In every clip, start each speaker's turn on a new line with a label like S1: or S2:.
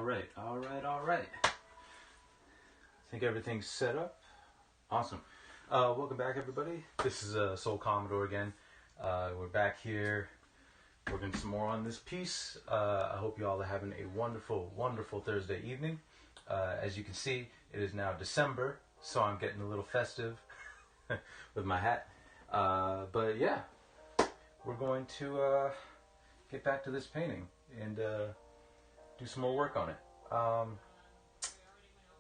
S1: All right. I think everything's set up. Awesome. Welcome back, everybody. This is Soul Commodore again. We're back here working some more on this piece. I hope you all are having a wonderful, wonderful Thursday evening. As you can see, it is now December, so I'm getting a little festive with my hat. But yeah, we're going to get back to this painting and do some more work on it.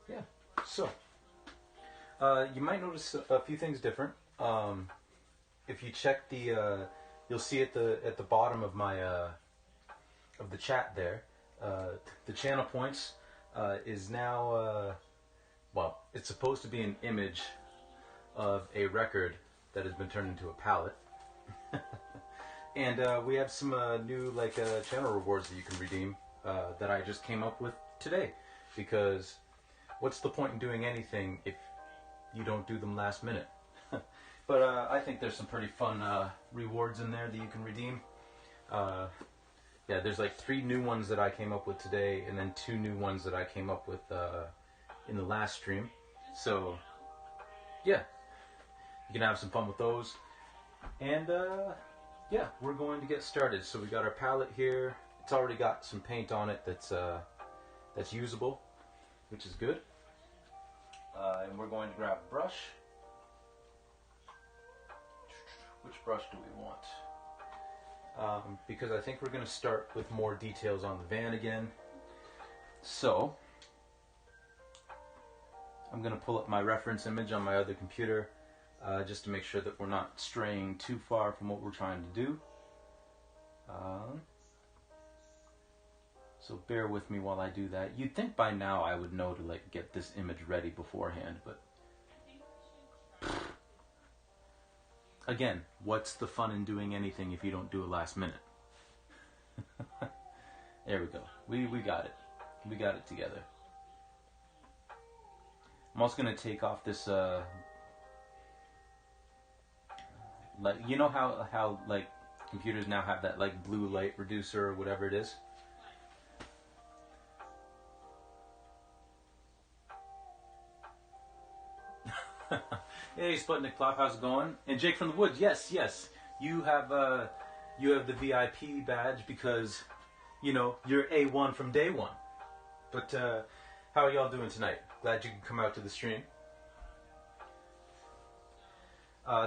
S1: Yeah, so you might notice a few things different. If you check the, you'll see at the bottom of my of the chat there, the channel points is now well, it's supposed to be an image of a record that has been turned into a palette. And we have some new channel rewards that you can redeem that I just came up with today, because what's the point in doing anything if you don't do them last minute? But I think there's some pretty fun rewards in there that you can redeem. Yeah, there's like 3 new ones that I came up with today, and then 2 new ones that I came up with in the last stream. So yeah, you can have some fun with those. And yeah, we're going to get started. So we got our palette here. It's already got some paint on it that's usable, which is good. And we're going to grab a brush. Which brush do we want? Because I think we're going to start with more details on the van again. So I'm going to pull up my reference image on my other computer just to make sure that we're not straying too far from what we're trying to do. So bear with me while I do that. You'd think by now I would know to get this image ready beforehand, but again, what's the fun in doing anything if you don't do it last minute? There we go. We got it. We got it together. I'm also going to take off this you know how computers now have that blue light reducer or whatever it is? Hey, Sputnik Plop, how's it going? And Jake from the Woods, yes. You have the VIP badge because, you know, you're A1 from day one. But how are y'all doing tonight? Glad you can come out to the stream.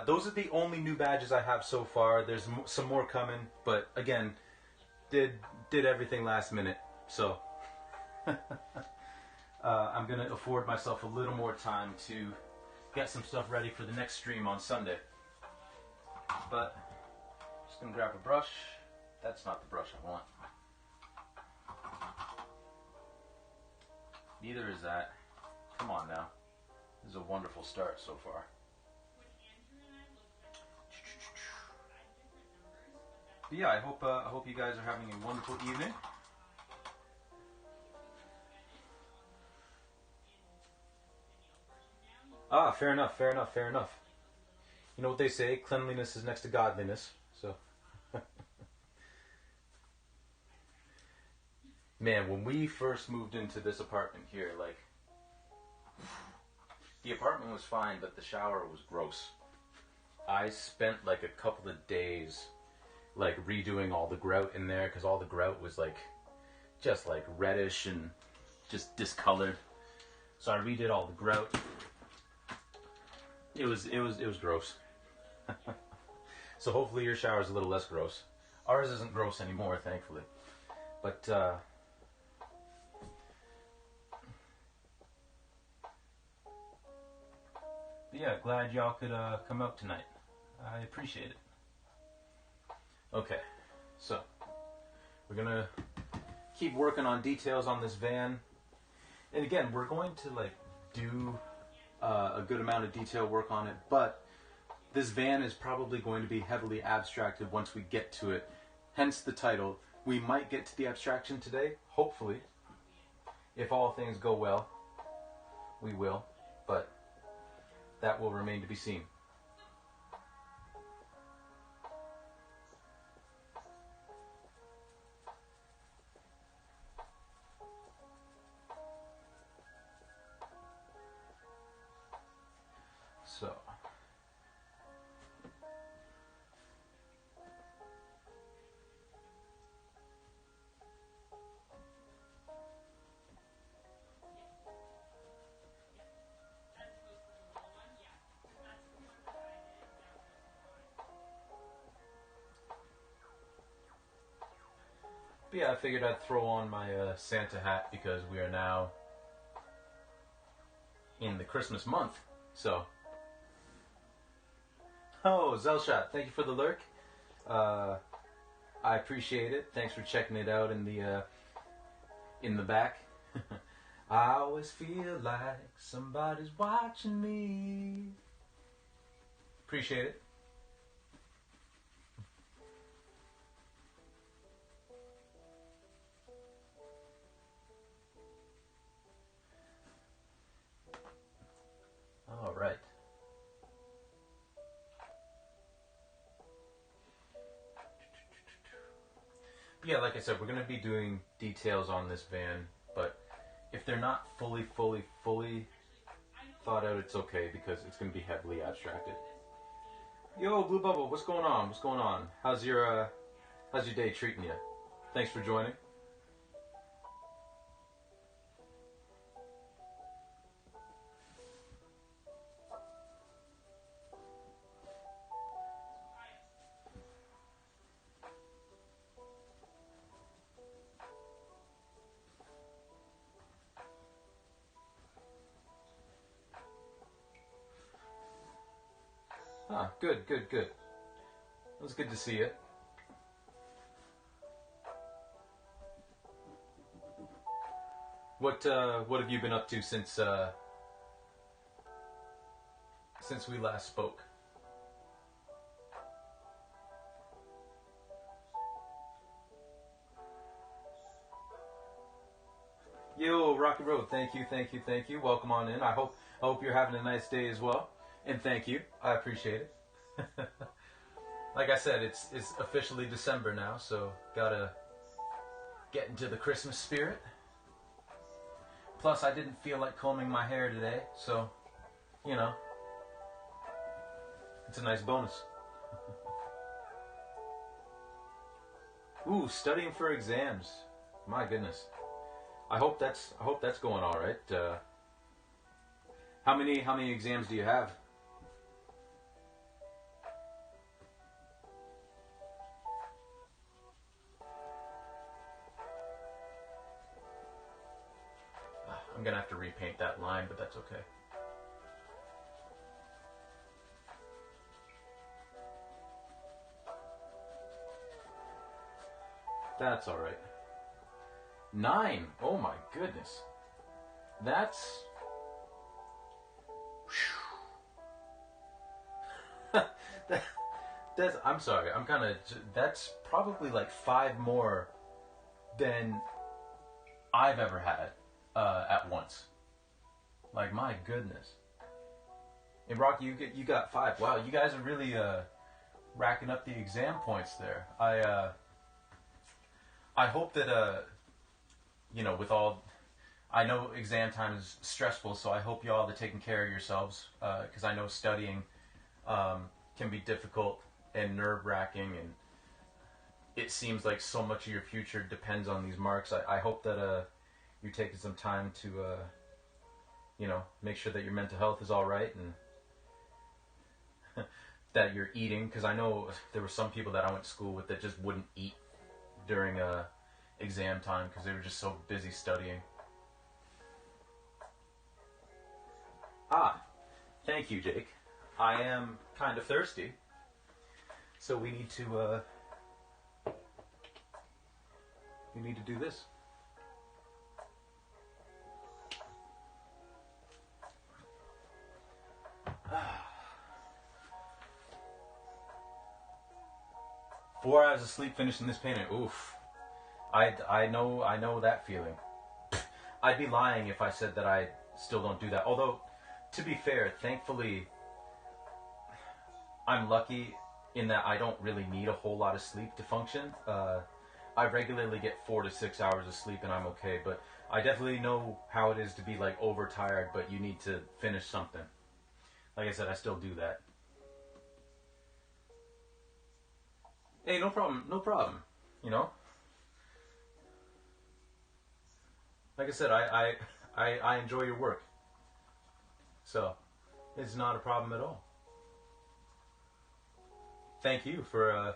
S1: Those are the only new badges I have so far. There's some more coming, but again, did everything last minute, so I'm gonna afford myself a little more time to get some stuff ready for the next stream on Sunday. But just gonna grab a brush. That's not the brush I want. Neither is that. Come on now. This is a wonderful start so far. But yeah, I hope you guys are having a wonderful evening. Ah, fair enough. You know what they say, cleanliness is next to godliness, so. Man, when we first moved into this apartment here, the apartment was fine, but the shower was gross. I spent a couple of days redoing all the grout in there, because all the grout was just reddish and just discolored. So I redid all the grout. It was gross. So hopefully your shower's a little less gross. Ours isn't gross anymore, thankfully. But yeah, glad y'all could come out tonight. I appreciate it. Okay, so we're gonna keep working on details on this van, and again, we're going to do a good amount of detail work on it, but this van is probably going to be heavily abstracted once we get to it, hence the title. We might get to the abstraction today, hopefully. If all things go well, we will, but that will remain to be seen. So. But yeah, I figured I'd throw on my Santa hat because we are now in the Christmas month. So, oh, Zelshot, thank you for the lurk. I appreciate it. Thanks for checking it out in the back. I always feel like somebody's watching me. Appreciate it. All right. Yeah, like I said, we're going to be doing details on this van, but if they're not fully thought out, it's okay because it's going to be heavily abstracted. Yo, Blue Bubble, what's going on? What's going on? How's your day treating you? Thanks for joining. Ah, good. It was good to see you. What have you been up to since we last spoke? Yo, Rocky Road, thank you. Welcome on in. I hope you're having a nice day as well. And thank you. I appreciate it. Like I said, it's officially December now, so gotta get into the Christmas spirit. Plus, I didn't feel like combing my hair today, so, you know, it's a nice bonus. Ooh, studying for exams. My goodness. I hope that's going all right. How many exams do you have? I'm gonna have to repaint that line, but that's okay. That's all right. 9. Oh my goodness. That's that's. I'm sorry. That's probably like 5 more than I've ever had at once. Like, my goodness. And Rocky, you got 5. Wow, you guys are really racking up the exam points there. I hope that with all, I know exam time is stressful, so I hope y'all are taking care of yourselves because I know studying can be difficult and nerve-wracking, and it seems like so much of your future depends on these marks. I hope that you're taking some time to make sure that your mental health is all right and that you're eating, because I know there were some people that I went to school with that just wouldn't eat during exam time because they were just so busy studying. Ah, thank you, Jake. I am kind of thirsty, so we need to do this. Four hours of sleep finishing this painting. Oof. I know that feeling. I'd be lying if I said that I still don't do that. Although, to be fair, thankfully, I'm lucky in that I don't really need a whole lot of sleep to function. I regularly get 4 to 6 hours of sleep and I'm okay. But I definitely know how it is to be like overtired, but you need to finish something. like I said, I still do that. Hey, no problem, no problem. You know, like I said, I enjoy your work, so it's not a problem at all. Thank you for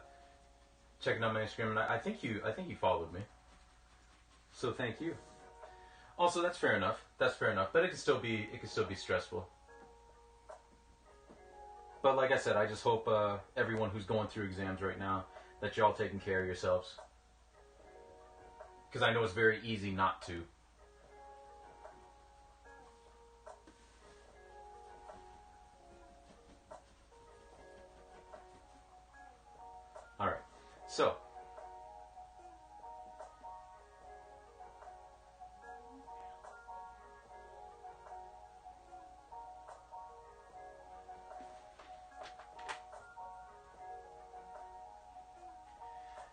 S1: checking out my Instagram, and I think you followed me, so thank you. Also, that's fair enough. That's fair enough, but it can still be stressful. But like I said, I just hope everyone who's going through exams right now, that you're all taking care of yourselves, because I know it's very easy not to. All right, so.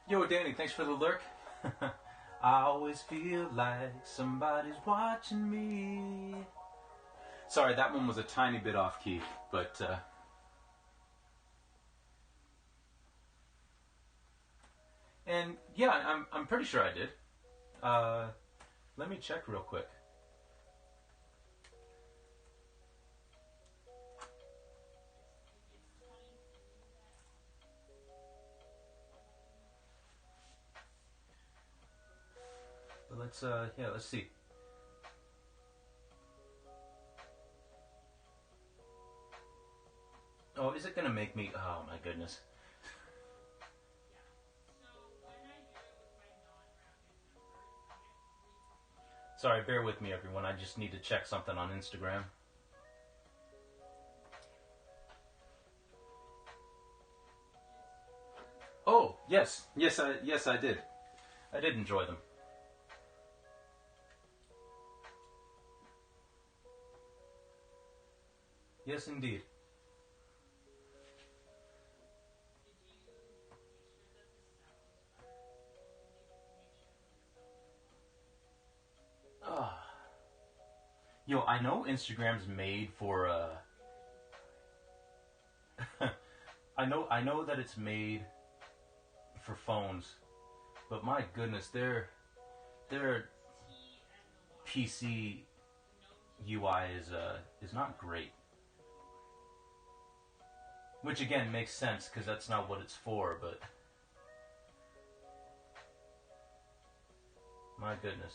S1: Yo, Danny, thanks for the lurk. I always feel like somebody's watching me. Sorry, that one was a tiny bit off key, but and yeah, I'm pretty sure I did. Let me check real quick. But let's see. Oh, is it gonna make me? Oh my goodness. Sorry, bear with me, everyone. I just need to check something on Instagram. Oh, yes, I did. I did enjoy them. Yes, indeed. Ah. Yo, I know Instagram's made for I know that it's made for phones, but my goodness, their PC UI is not great. Which again makes sense because that's not what it's for, but my goodness.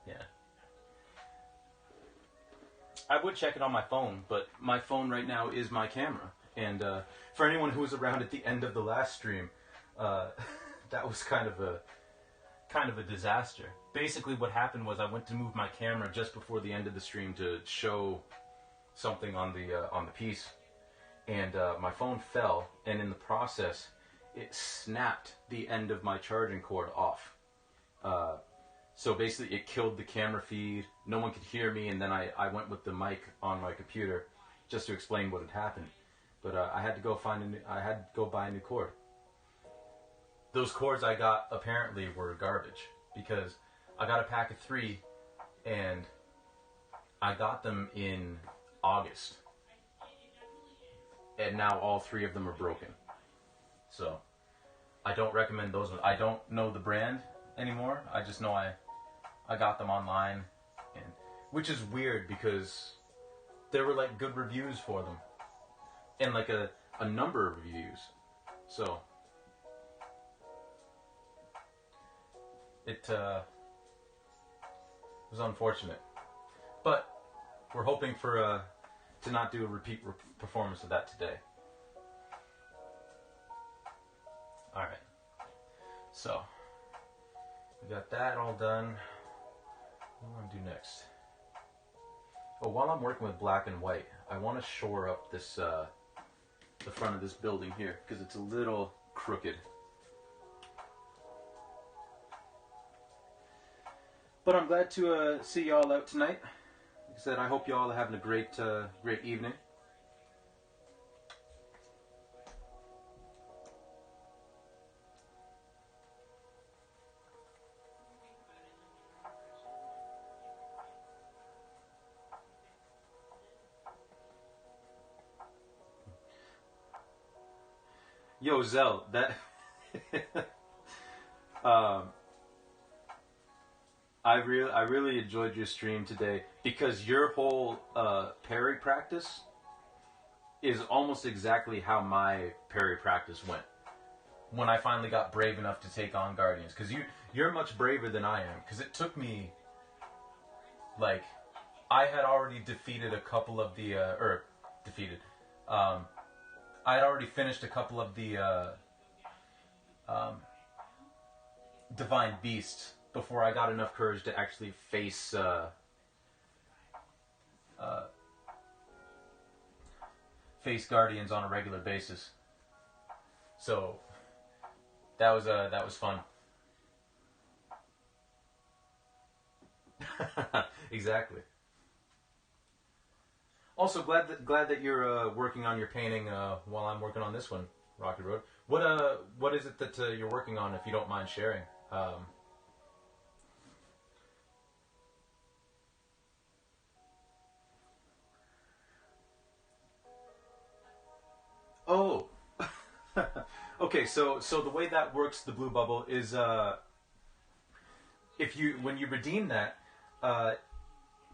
S1: Yeah. I would check it on my phone, but my phone right now is my camera. And for anyone who was around at the end of the last stream, that was kind of a disaster. Basically, what happened was I went to move my camera just before the end of the stream to show something on the piece, and my phone fell, and in the process, it snapped the end of my charging cord off. So basically, it killed the camera feed. No one could hear me, and then I went with the mic on my computer just to explain what had happened. But I had to go I had to go buy a new cord. Those cords I got apparently were garbage because I got a pack of 3, and I got them in August, and now all 3 of them are broken. So I don't recommend those. I don't know the brand anymore. I just know I got them online, and which is weird because there were like good reviews for them, and like a number of reviews. So it was unfortunate, but we're hoping for to not do a repeat performance of that today. All right, so we got that all done. What do I want to do next? Oh, while I'm working with black and white, I want to shore up this the front of this building here because it's a little crooked. But I'm glad to see y'all out tonight. Like I said, I hope y'all are having a great evening. Yo, Zell, that um, I really enjoyed your stream today because your whole parry practice is almost exactly how my parry practice went when I finally got brave enough to take on Guardians. Because you're much braver than I am. Because it took me, like, I had already defeated a couple of the I had already finished a couple of the divine beasts before I got enough courage to actually face face Guardians on a regular basis. So that was fun. Exactly. Also, glad that you're working on your painting while I'm working on this one, Rocky Road. What is it that you're working on, if you don't mind sharing? Oh, okay. So the way that works, the blue bubble is if you when you redeem that,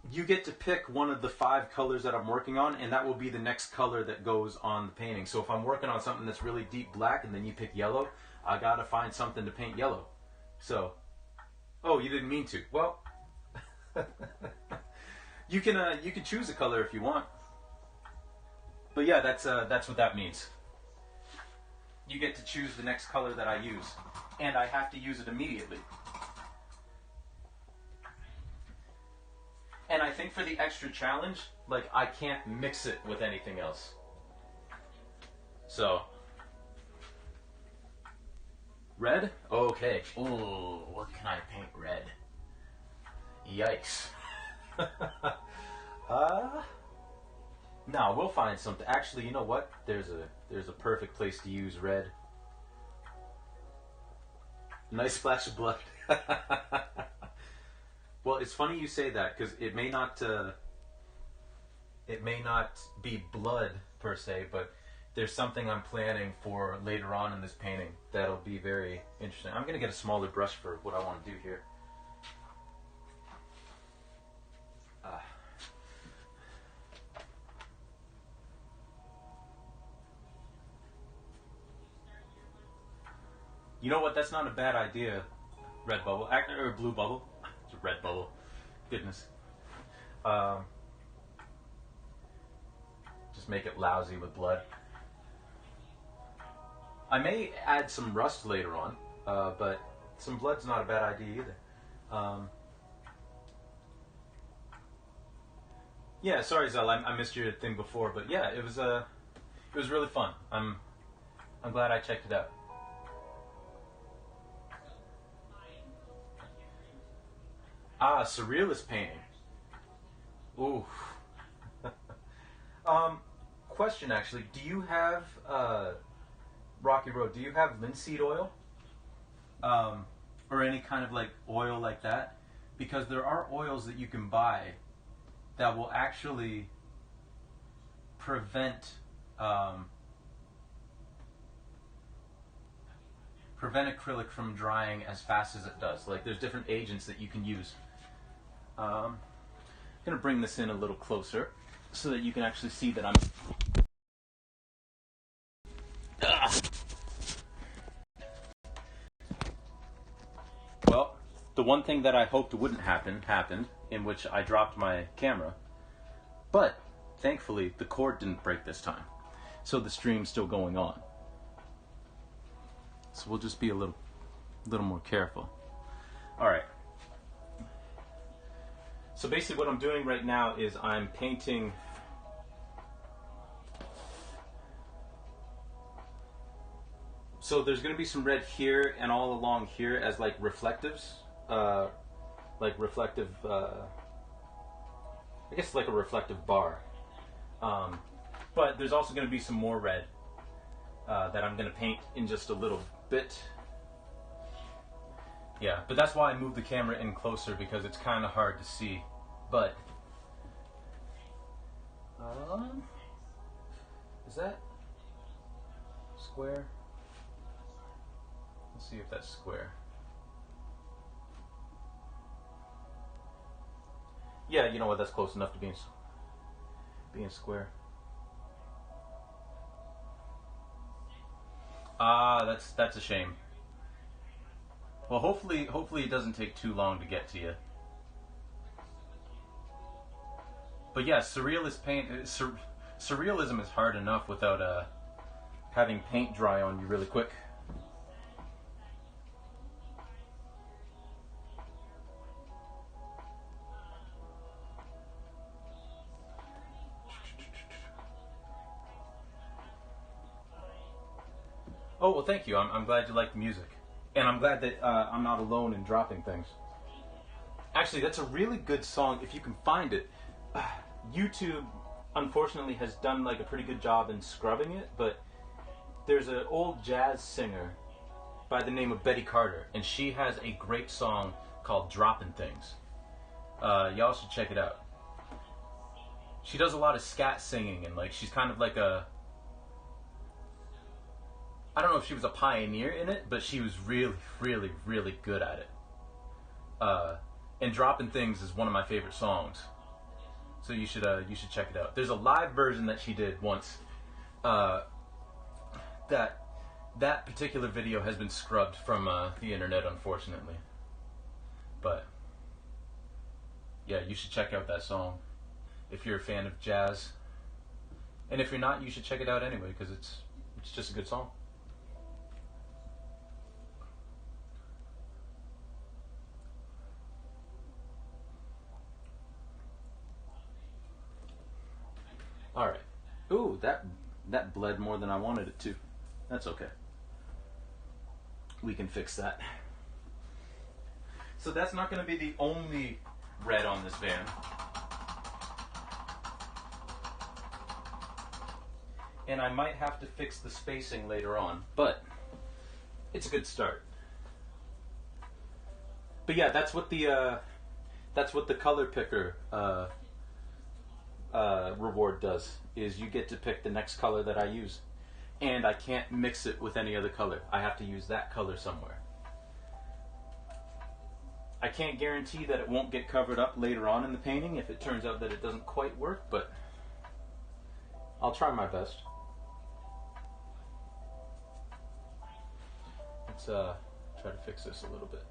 S1: you get to pick one of the 5 colors that I'm working on, and that will be the next color that goes on the painting. So if I'm working on something that's really deep black, and then you pick yellow, I gotta find something to paint yellow. So, oh, you didn't mean to. Well, you can choose a color if you want. But yeah, that's what that means. You get to choose the next color that I use, and I have to use it immediately. And I think for the extra challenge, like, I can't mix it with anything else. So, red? Okay. Oh, what can I paint red? Yikes. No, we'll find something. Actually, you know what? There's a perfect place to use red. Nice splash of blood. Well, it's funny you say that because it may not be blood per se, but there's something I'm planning for later on in this painting that'll be very interesting. I'm gonna get a smaller brush for what I want to do here. You know what? That's not a bad idea. Red bubble, or blue bubble. It's a red bubble. Goodness. Just make it lousy with blood. I may add some rust later on, but some blood's not a bad idea either. Yeah, sorry, Zell, I missed your thing before, but yeah, it was really fun. I'm glad I checked it out. Ah, surrealist painting. Ooh. Question actually, do you have Rocky Road? Do you have linseed oil, or any kind of like oil like that? Because there are oils that you can buy that will actually prevent acrylic from drying as fast as it does. Like, there's different agents that you can use. I'm gonna bring this in a little closer so that you can actually see that I'm. Well, the one thing that I hoped wouldn't happen happened, in which I dropped my camera. But thankfully, the cord didn't break this time, so the stream's still going on. So we'll just be a little more careful. All right. So basically what I'm doing right now is I'm painting so there's going to be some red here and all along here as like reflectives, like reflective, I guess like a reflective bar. But there's also going to be some more red that I'm going to paint in just a little bit. Yeah, but that's why I moved the camera in closer, because it's kind of hard to see. But is that square? Let's see if that's square. Yeah, you know what? That's close enough to being square. Ah, that's a shame. Well, hopefully it doesn't take too long to get to you. But yeah, surrealism is hard enough without having paint dry on you really quick. Oh, well, thank you. I'm glad you like the music. And I'm glad that I'm not alone in dropping things. Actually, that's a really good song if you can find it. YouTube, unfortunately, has done like a pretty good job in scrubbing it, but there's an old jazz singer by the name of Betty Carter, and she has a great song called Droppin' Things. Y'all should check it out. She does a lot of scat singing, and like she's kind of like I don't know if she was a pioneer in it, but she was really, really, really good at it. And Droppin' Things is one of my favorite songs. So you should check it out. There's a live version that she did once. That particular video has been scrubbed from the internet, unfortunately. But yeah, you should check out that song if you're a fan of jazz. And if you're not, you should check it out anyway because it's just a good song. All right. Ooh, that bled more than I wanted it to. That's okay. We can fix that. So that's not going to be the only red on this van. And I might have to fix the spacing later on, but it's a good start. But yeah, that's what the color picker reward does, is you get to pick the next color that I use. And I can't mix it with any other color. I have to use that color somewhere. I can't guarantee that it won't get covered up later on in the painting if it turns out that it doesn't quite work, but I'll try my best. Let's try to fix this a little bit.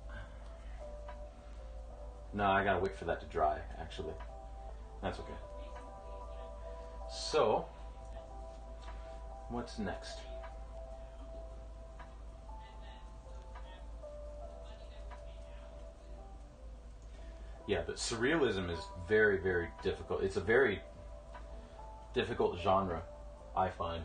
S1: No, I gotta wait for that to dry, actually. That's okay. So, what's next? Yeah, but surrealism is very, very difficult. It's a very difficult genre, I find.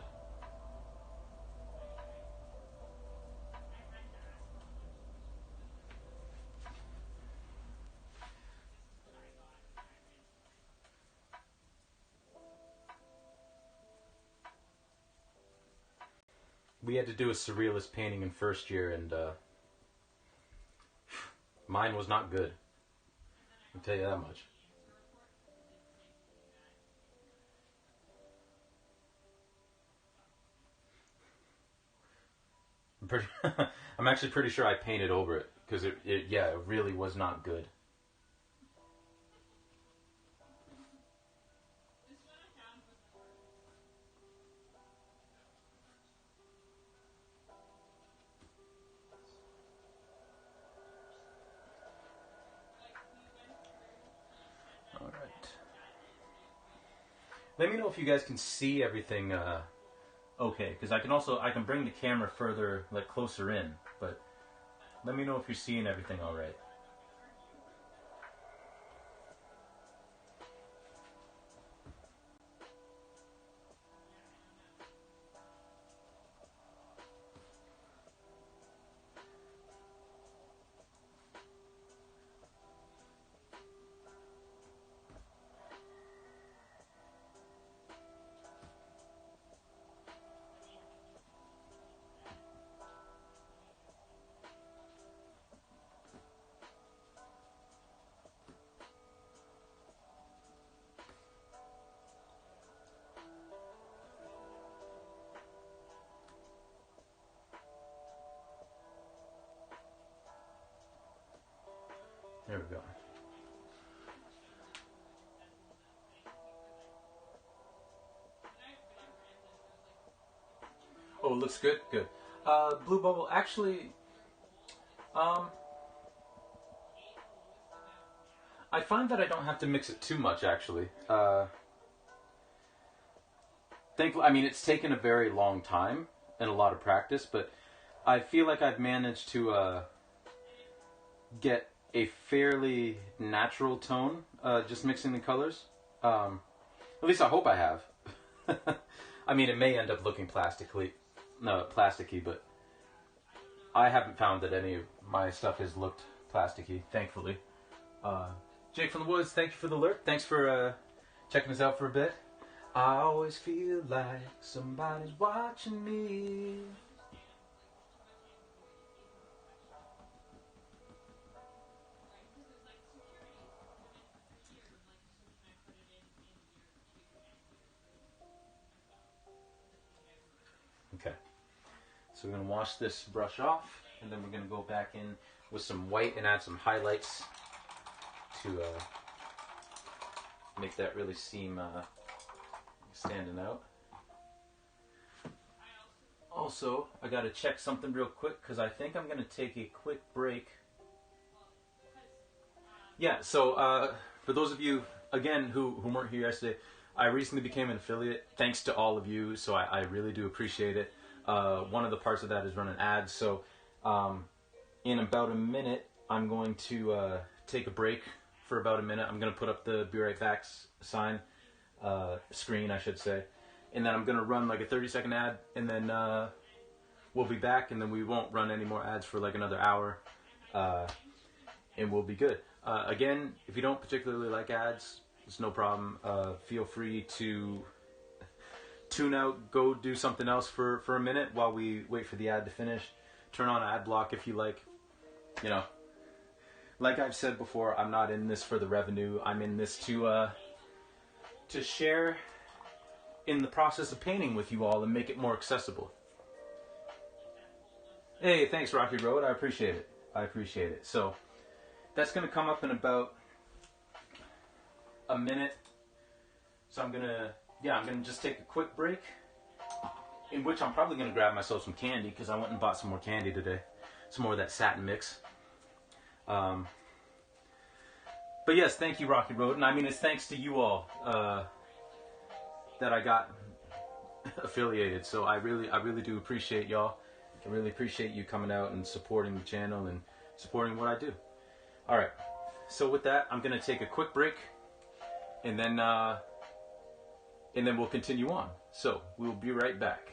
S1: We had to do a surrealist painting in first year, and mine was not good. I'll tell you that much. I'm actually pretty sure I painted over it, because it really was not good. Let me know if you guys can see everything okay, because I can bring the camera further, like closer in, but let me know if you're seeing everything all right. we go. Oh, it looks good? Good. Blue bubble, actually, I find that I don't have to mix it too much, actually. Thankfully, I mean, it's taken a very long time and a lot of practice, but I feel like I've managed to get a fairly natural tone just mixing the colors. At least I hope I have. I mean, it may end up looking plasticky, but I haven't found that any of my stuff has looked plasticky, thankfully. Jake from the Woods, thank you for the alert. Thanks for checking us out for a bit. I always feel like somebody's watching me. Okay, so we're going to wash this brush off, and then we're going to go back in with some white and add some highlights to make that really seem standing out. Also, I got to check something real quick because I think I'm going to take a quick break. Yeah, so for those of you, again, who weren't here yesterday, I recently became an affiliate, thanks to all of you, so I really do appreciate it. One of the parts of that is running ads, so in about a minute, I'm going to take a break for about a minute. I'm going to put up the Be Right Back sign, screen, I should say. And then I'm going to run like a 30-second ad, and then we'll be back, and then we won't run any more ads for like another hour, and we'll be good. Again, if you don't particularly like ads, it's no problem. Feel free to tune out, go do something else for a minute while we wait for the ad to finish. Turn on ad block if you like. You know, like I've said before, I'm not in this for the revenue. I'm in this to share in the process of painting with you all and make it more accessible. Hey, thanks Rocky Road. I appreciate it. I appreciate it. So that's going to come up in about a minute. So I'm going to just take a quick break, in which I'm probably going to grab myself some candy because I went and bought some more candy today. Some more of that satin mix. But yes, thank you, Rocky Road. And I mean, it's thanks to you all that I got affiliated. So I really do appreciate y'all. I really appreciate you coming out and supporting the channel and supporting what I do. All right. So with that, I'm going to take a quick break, and then we'll continue on. So we'll be right back.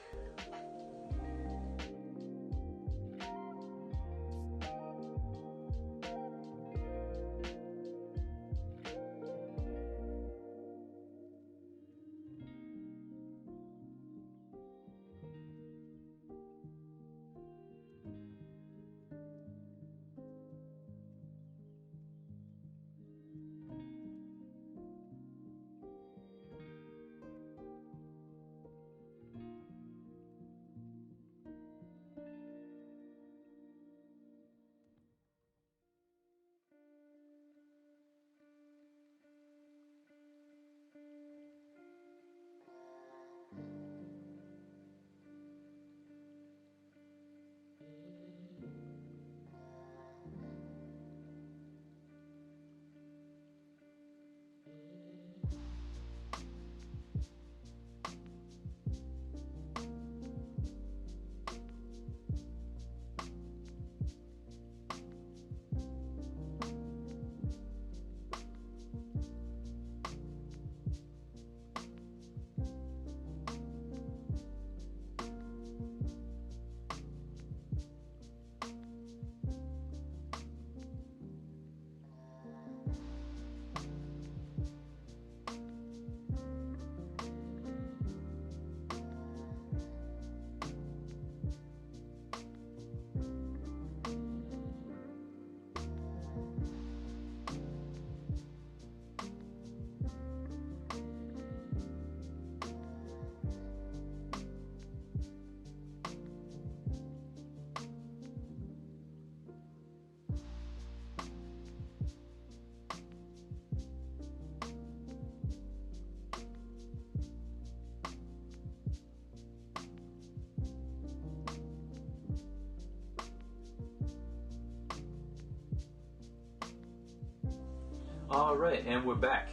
S1: All right, and we're back.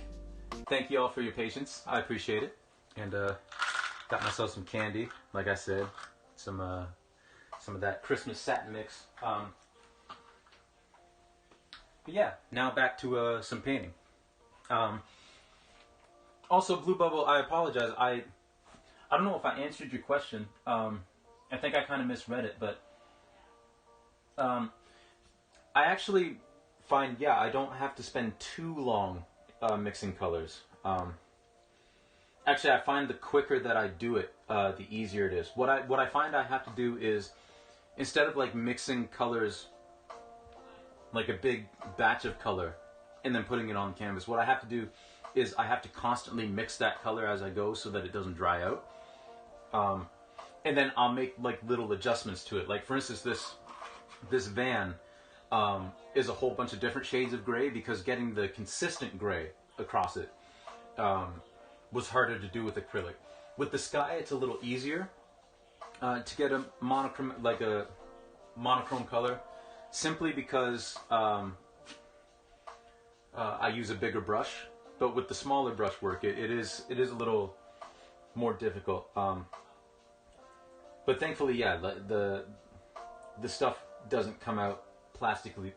S1: Thank you all for your patience. I appreciate it. And got myself some candy, like I said, some of that Christmas satin mix. But yeah, now back to some painting. Also, Blue Bubble, I apologize. I don't know if I answered your question. I think I kind of misread it, but I actually find, yeah, I don't have to spend too long mixing colors. Actually, I find the quicker that I do it, the easier it is. What I find I have to do is, instead of like mixing colors, like a big batch of color, and then putting it on the canvas, what I have to do is I have to constantly mix that color as I go so that it doesn't dry out. And then I'll make like little adjustments to it. Like for instance, this van is a whole bunch of different shades of gray, because getting the consistent gray across it was harder to do with acrylic. With the sky, it's a little easier to get a monochrome color, simply because I use a bigger brush. But with the smaller brush work, it is a little more difficult. But thankfully, yeah, the stuff doesn't come out plastically.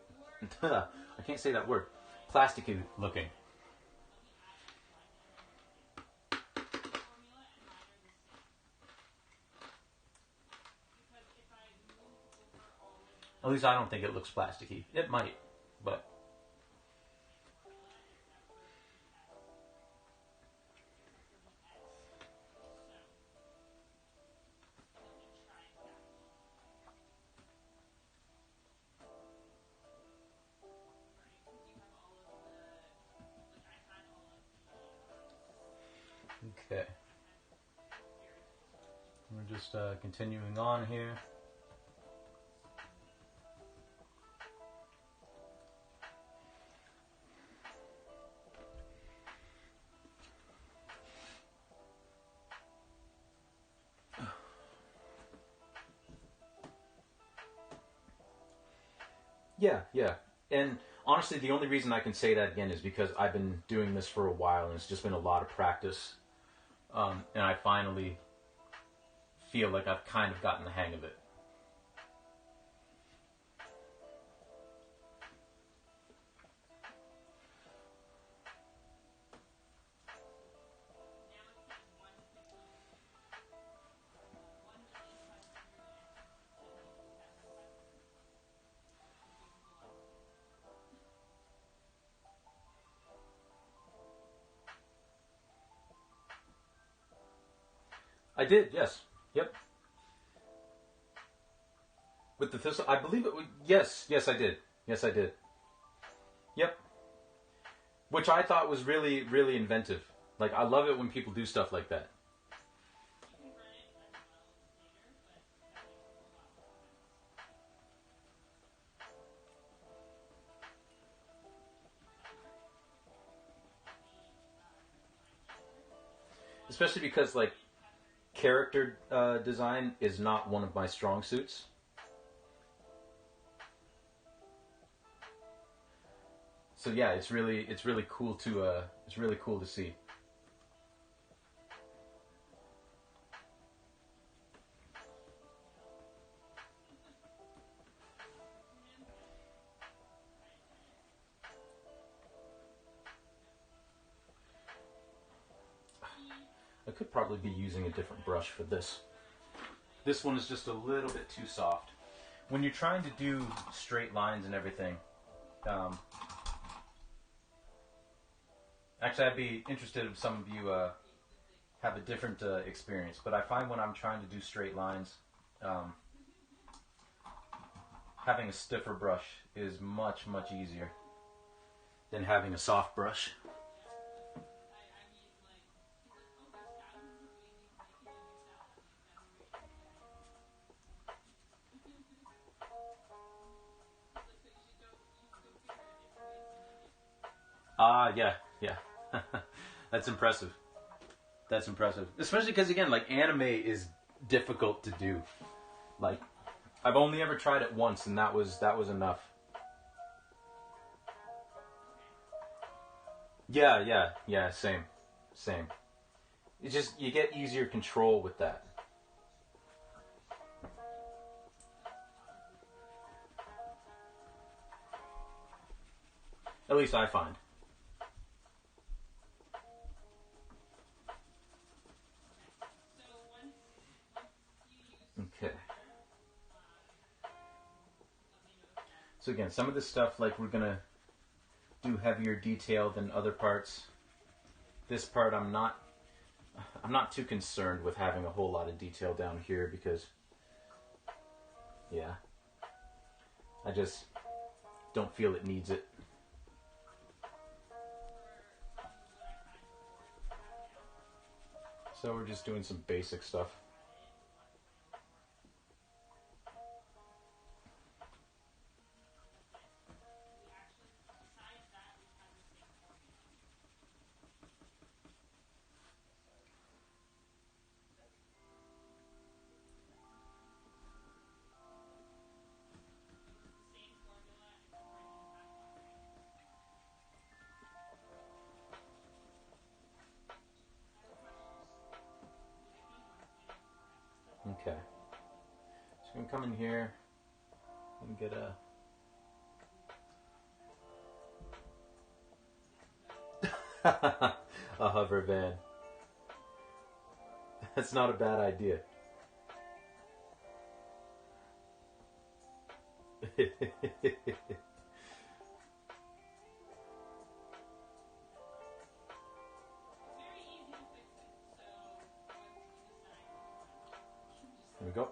S1: I can't say that word. Plasticky looking. At least I don't think it looks plasticky. It might, but. Okay. We're just continuing on here. Yeah. And honestly, the only reason I can say that again is because I've been doing this for a while, and it's just been a lot of practice. And I finally feel like I've kind of gotten the hang of it. I did, yes. Yep. With the thistle, I believe it would. Yes, I did. Yes, I did. Yep. Which I thought was really, really inventive. Like, I love it when people do stuff like that. Especially because, like, character design is not one of my strong suits. So yeah, it's really cool to see. I could probably be using a different brush for this. This one is just a little bit too soft. When you're trying to do straight lines and everything, actually I'd be interested if some of you have a different experience, but I find when I'm trying to do straight lines, having a stiffer brush is much, much easier than having a soft brush. Yeah. That's impressive. Especially because, again, like, anime is difficult to do. Like, I've only ever tried it once, and that was enough. Yeah, yeah, yeah, same. Same. It's just, you get easier control with that. At least I find. Okay. So again, some of this stuff, like, we're gonna do heavier detail than other parts. This part I'm not too concerned with having a whole lot of detail down here because, yeah, I just don't feel it needs it. So we're just doing some basic stuff. Okay. So I'm gonna come in here and get a hover van. That's not a bad idea. There we go.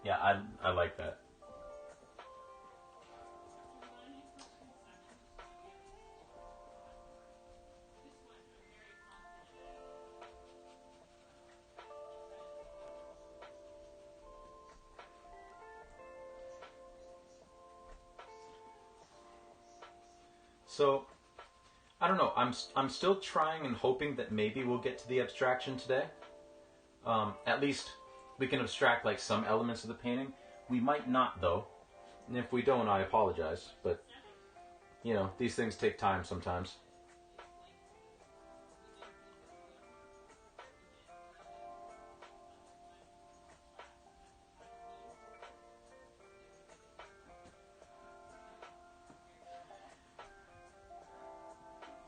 S1: Yeah, I like that. So, I don't know. I'm still trying and hoping that maybe we'll get to the abstraction today. At least we can abstract like some elements of the painting. We might not though. And if we don't, I apologize. But, you know, these things take time sometimes.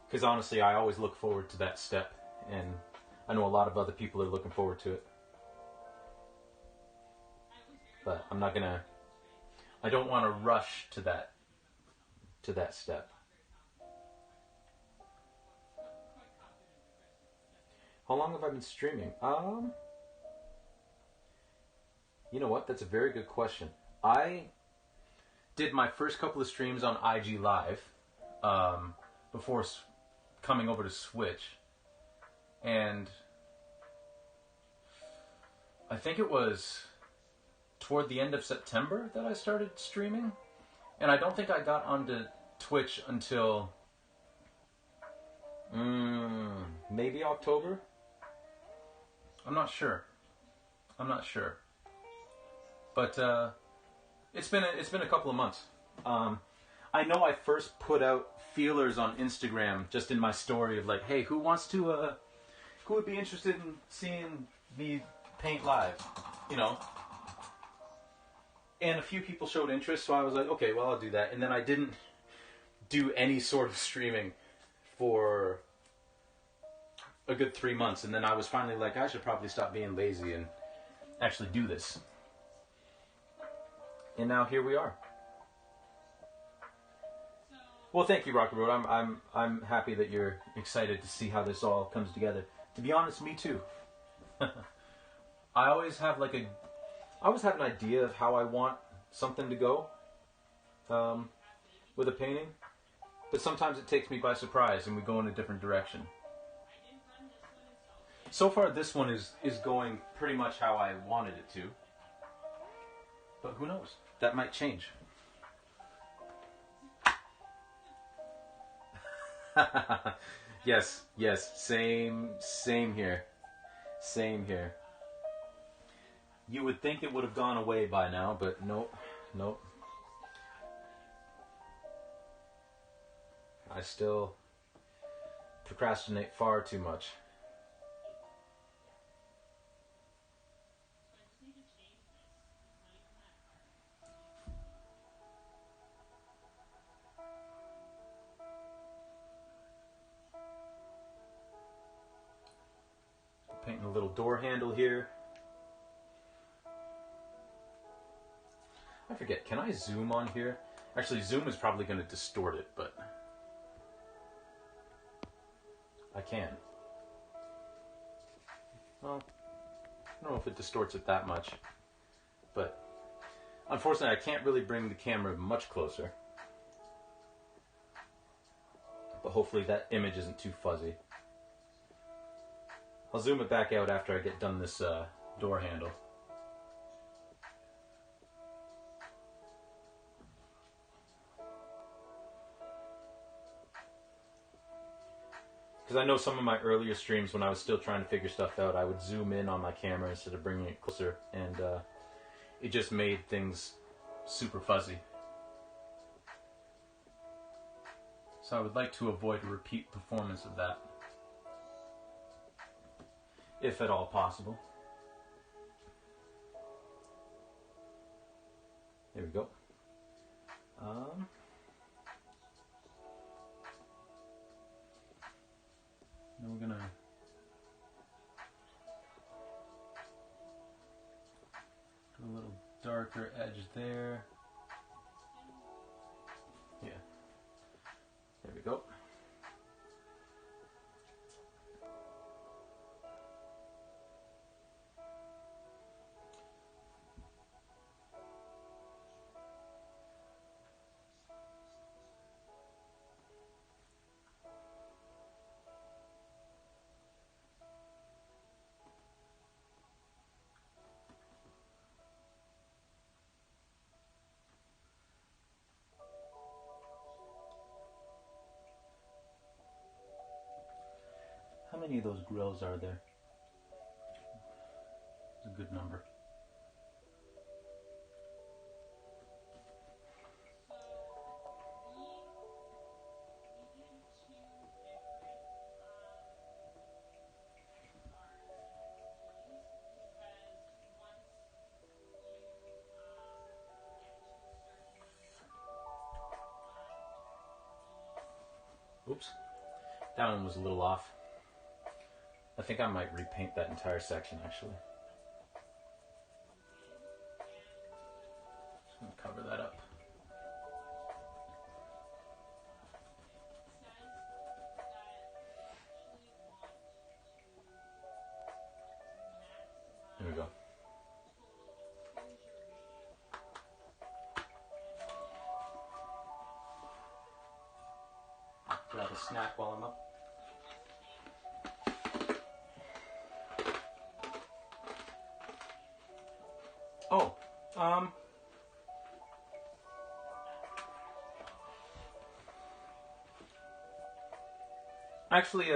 S1: Because honestly, I always look forward to that step. And I know a lot of other people are looking forward to it. But I'm not gonna... I don't want to rush to that step. How long have I been streaming? You know what? That's a very good question. I did my first couple of streams on IG Live before coming over to Switch, and I think it was toward the end of September that I started streaming, and I don't think I got onto Twitch until maybe October. I'm not sure, but it's been a couple of months. I know I first put out feelers on Instagram just in my story of like, hey, who would be interested in seeing me paint live, you know? And a few people showed interest, so I was like, okay, well, I'll do that. And then I didn't do any sort of streaming for a good 3 months, and then I was finally like, I should probably stop being lazy and actually do this. And now here we are. Well, thank you, Rocket Road. I'm happy that you're excited to see how this all comes together. To be honest, me too. I always have an idea of how I want something to go with a painting, but sometimes it takes me by surprise and we go in a different direction. So far, this one is going pretty much how I wanted it to, but who knows? That might change. Yes, same here. Same here. You would think it would have gone away by now, but nope. I still procrastinate far too much. Painting a little door handle here. I forget, can I zoom on here? Actually, zoom is probably going to distort it, but I can. Well, I don't know if it distorts it that much, but unfortunately I can't really bring the camera much closer. But hopefully that image isn't too fuzzy. I'll zoom it back out after I get done this door handle. Because I know some of my earlier streams when I was still trying to figure stuff out, I would zoom in on my camera instead of bringing it closer, and it just made things super fuzzy. So I would like to avoid a repeat performance of that, if at all possible. There we go. Then we're gonna do a little darker edge there. Yeah. There we go. How many of those grills are there? It's a good number. Oops, that one was a little off. I think I might repaint that entire section actually. Just gonna cover that up. There we go. Grab a snack while I'm up. Oh, actually,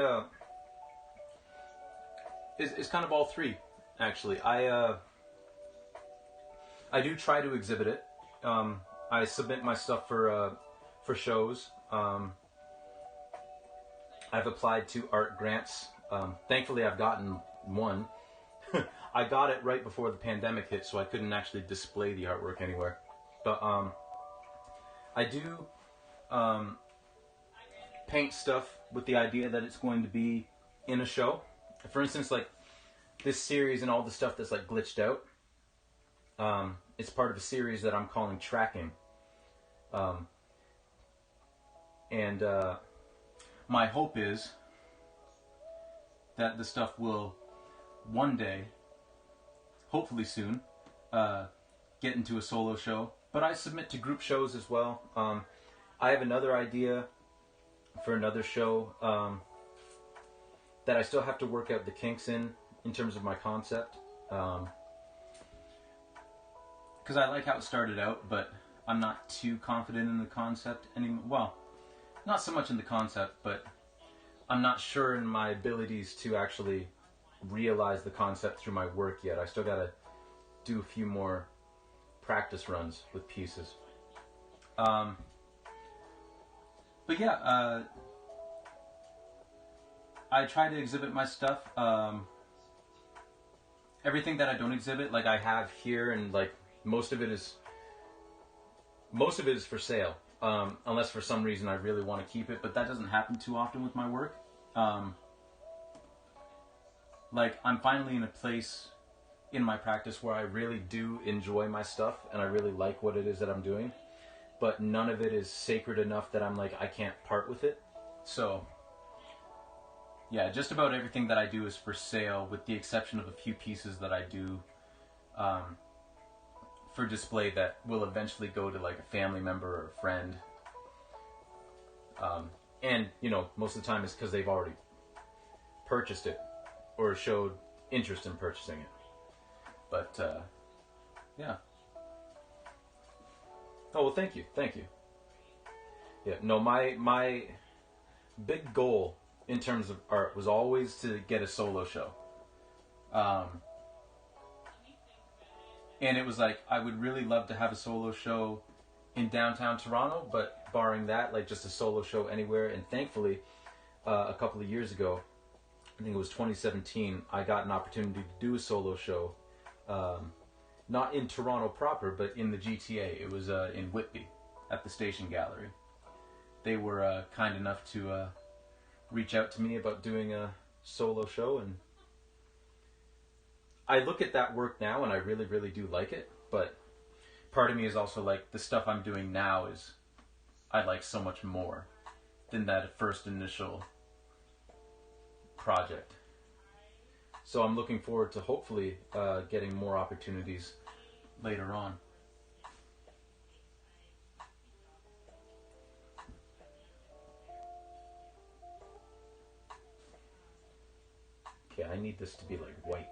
S1: it's kind of all three. Actually, I do try to exhibit it. I submit my stuff for shows. I've applied to art grants. Thankfully, I've gotten one. I got it right before the pandemic hit, so I couldn't actually display the artwork anywhere. But I do paint stuff with the idea that it's going to be in a show. For instance, like this series and all the stuff that's like glitched out. It's part of a series that I'm calling Tracking. My hope is that the stuff will one day, hopefully soon, get into a solo show. But I submit to group shows as well. I have another idea for another show that I still have to work out the kinks in terms of my concept. Because I like how it started out, but I'm not too confident in the concept anymore. Well, not so much in the concept, but I'm not sure in my abilities to actually realize the concept through my work yet. I still gotta do a few more practice runs with pieces. But yeah, I try to exhibit my stuff. Everything that I don't exhibit, like I have here, and like most of it is for sale. Unless for some reason I really want to keep it, but that doesn't happen too often with my work. Like I'm finally in a place in my practice where I really do enjoy my stuff and I really like what it is that I'm doing, but none of it is sacred enough that I'm like, I can't part with it. So yeah, just about everything that I do is for sale, with the exception of a few pieces that I do for display that will eventually go to like a family member or a friend. And, you know, most of the time it's because they've already purchased it or showed interest in purchasing it. But, yeah. Oh, well, thank you. Thank you. Yeah, no, my big goal in terms of art was always to get a solo show. And it was like, I would really love to have a solo show in downtown Toronto, but barring that, like just a solo show anywhere. And thankfully, a couple of years ago, I think it was 2017, I got an opportunity to do a solo show. Not in Toronto proper, but in the GTA. It was in Whitby at the Station Gallery. They were kind enough to reach out to me about doing a solo show, and I look at that work now and I really, really do like it, but part of me is also like, the stuff I'm doing now is I like so much more than that first initial project. So I'm looking forward to hopefully getting more opportunities later on. Okay, I need this to be like white.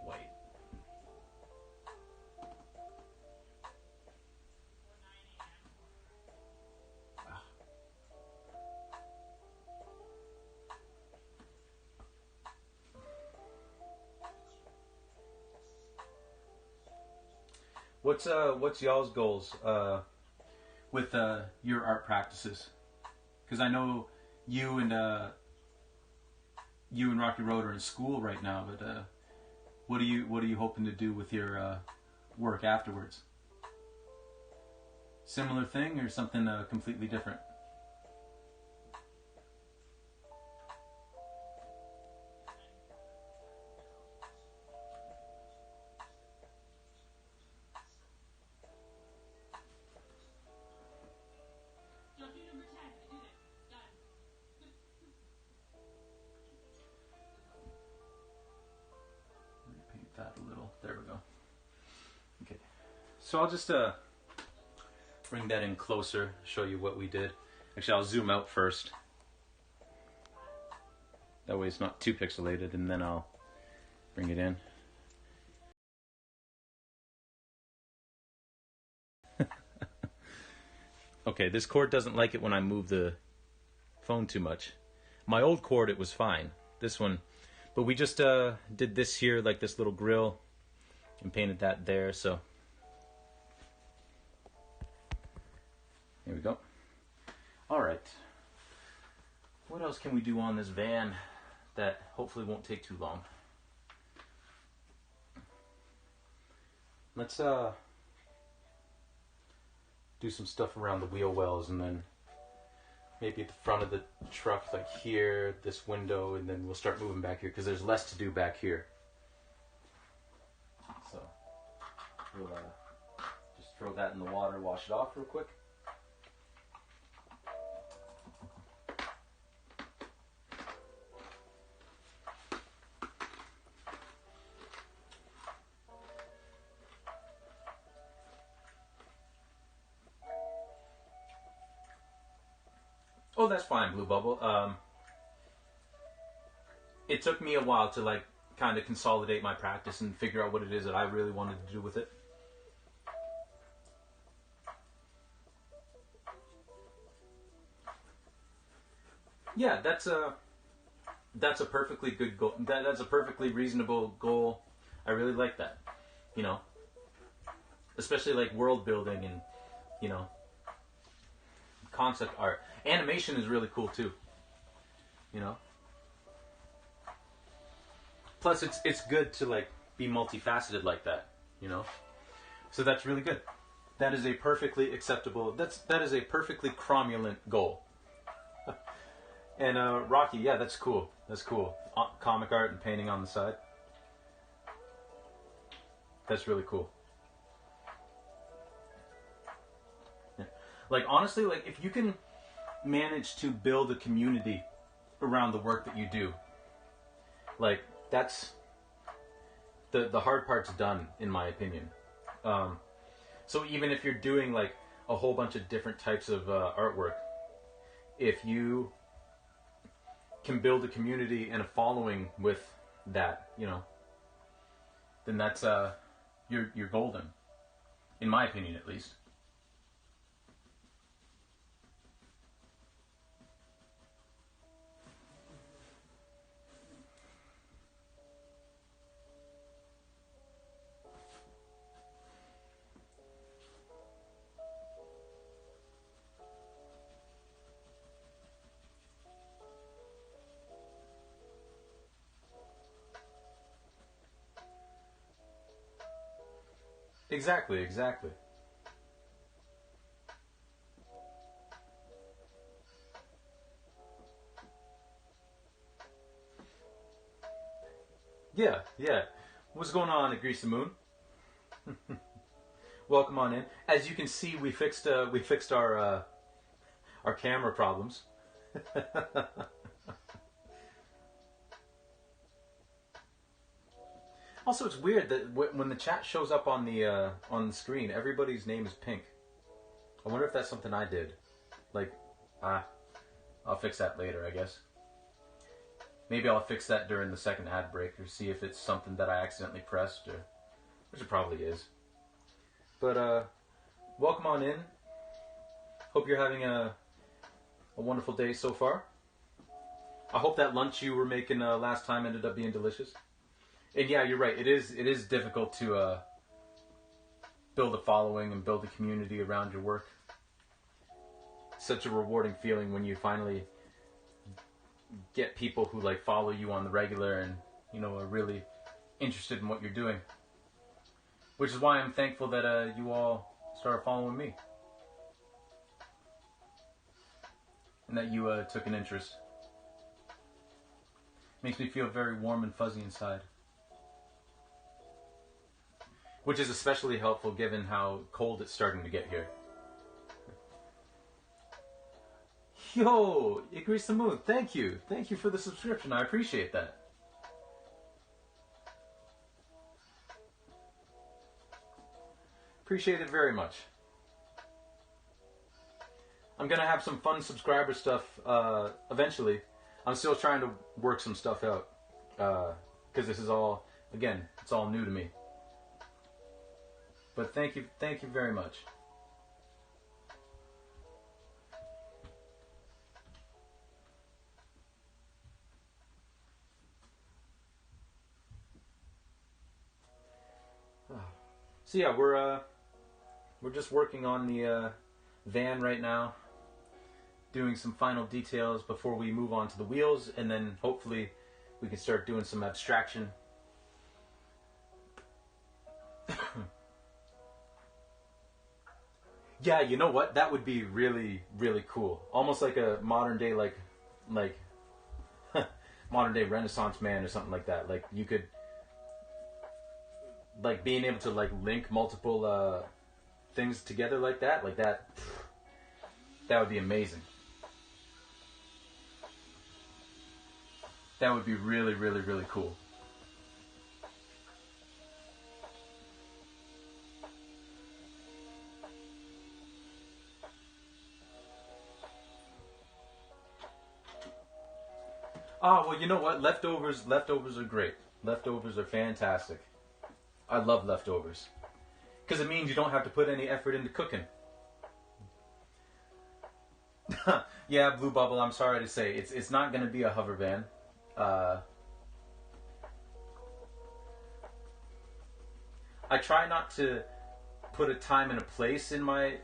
S1: What's y'all's goals with your art practices? Because I know you and Rocky Road are in school right now, but what are you hoping to do with your work afterwards? Similar thing or something completely different? Paint that a little. There we go. Okay. So I'll just bring that in closer, show you what we did. Actually, I'll zoom out first. That way it's not too pixelated, and then I'll bring it in. Okay, this cord doesn't like it when I move the phone too much. My old cord, it was fine. This one, but we just did this here, like this little grill, and painted that there, so. Here we go. All right. What else can we do on this van that hopefully won't take too long? Let's do some stuff around the wheel wells, and then maybe at the front of the truck, like here, this window, and then we'll start moving back here because there's less to do back here. So we'll just throw that in the water, wash it off real quick. Oh, that's fine, Blue Bubble. It took me a while to like kind of consolidate my practice and figure out what it is that I really wanted to do with it. Yeah, that's a perfectly good goal. That's a perfectly reasonable goal. I really like that. You know, especially like world building and, you know, concept art. Animation is really cool too. You know. Plus, it's good to like be multifaceted like that. You know. So that's really good. That is a perfectly acceptable. That is a perfectly cromulent goal. And Rocky, yeah, that's cool. That's cool. Comic art and painting on the side. That's really cool. Yeah. Like honestly, like if you can manage to build a community around the work that you do, like that's the hard part's done, in my opinion. So even if you're doing like a whole bunch of different types of artwork, if you can build a community and a following with that, you know, then that's you're golden, in my opinion, at least. Exactly, exactly. Yeah, yeah. What's going on at Grease the Moon? Welcome on in. As you can see, we fixed our camera problems. Also, it's weird that when the chat shows up on the screen, everybody's name is pink. I wonder if that's something I did. Like, I'll fix that later, I guess. Maybe I'll fix that during the second ad break, or see if it's something that I accidentally pressed, or which it probably is. But welcome on in. Hope you're having a wonderful day so far. I hope that lunch you were making last time ended up being delicious. And yeah, you're right. It is difficult to build a following and build a community around your work. Such a rewarding feeling when you finally get people who like follow you on the regular and, you know, are really interested in what you're doing. Which is why I'm thankful that you all started following me. And that you took an interest. Makes me feel very warm and fuzzy inside. Which is especially helpful given how cold it's starting to get here. Yo, Ikris the Moon, thank you. Thank you for the subscription. I appreciate that. Appreciate it very much. I'm going to have some fun subscriber stuff eventually. I'm still trying to work some stuff out. Because this is all, again, it's all new to me. But thank you very much. So yeah, we're just working on the van right now, doing some final details before we move on to the wheels, and then hopefully we can start doing some abstraction. Yeah, you know what? That would be really, really cool. Almost like a modern day, like modern day Renaissance man or something like that. Like you could, like being able to like link multiple things together like that. That would be amazing. That would be really, really, really cool. Ah, well, you know what? Leftovers are great. Leftovers are fantastic. I love leftovers. Because it means you don't have to put any effort into cooking. Yeah, Blue Bubble, I'm sorry to say. It's not going to be a hover van. I try not to put a time and a place in my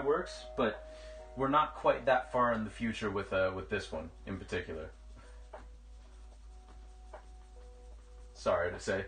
S1: works, but we're not quite that far in the future with this one in particular. Sorry to say.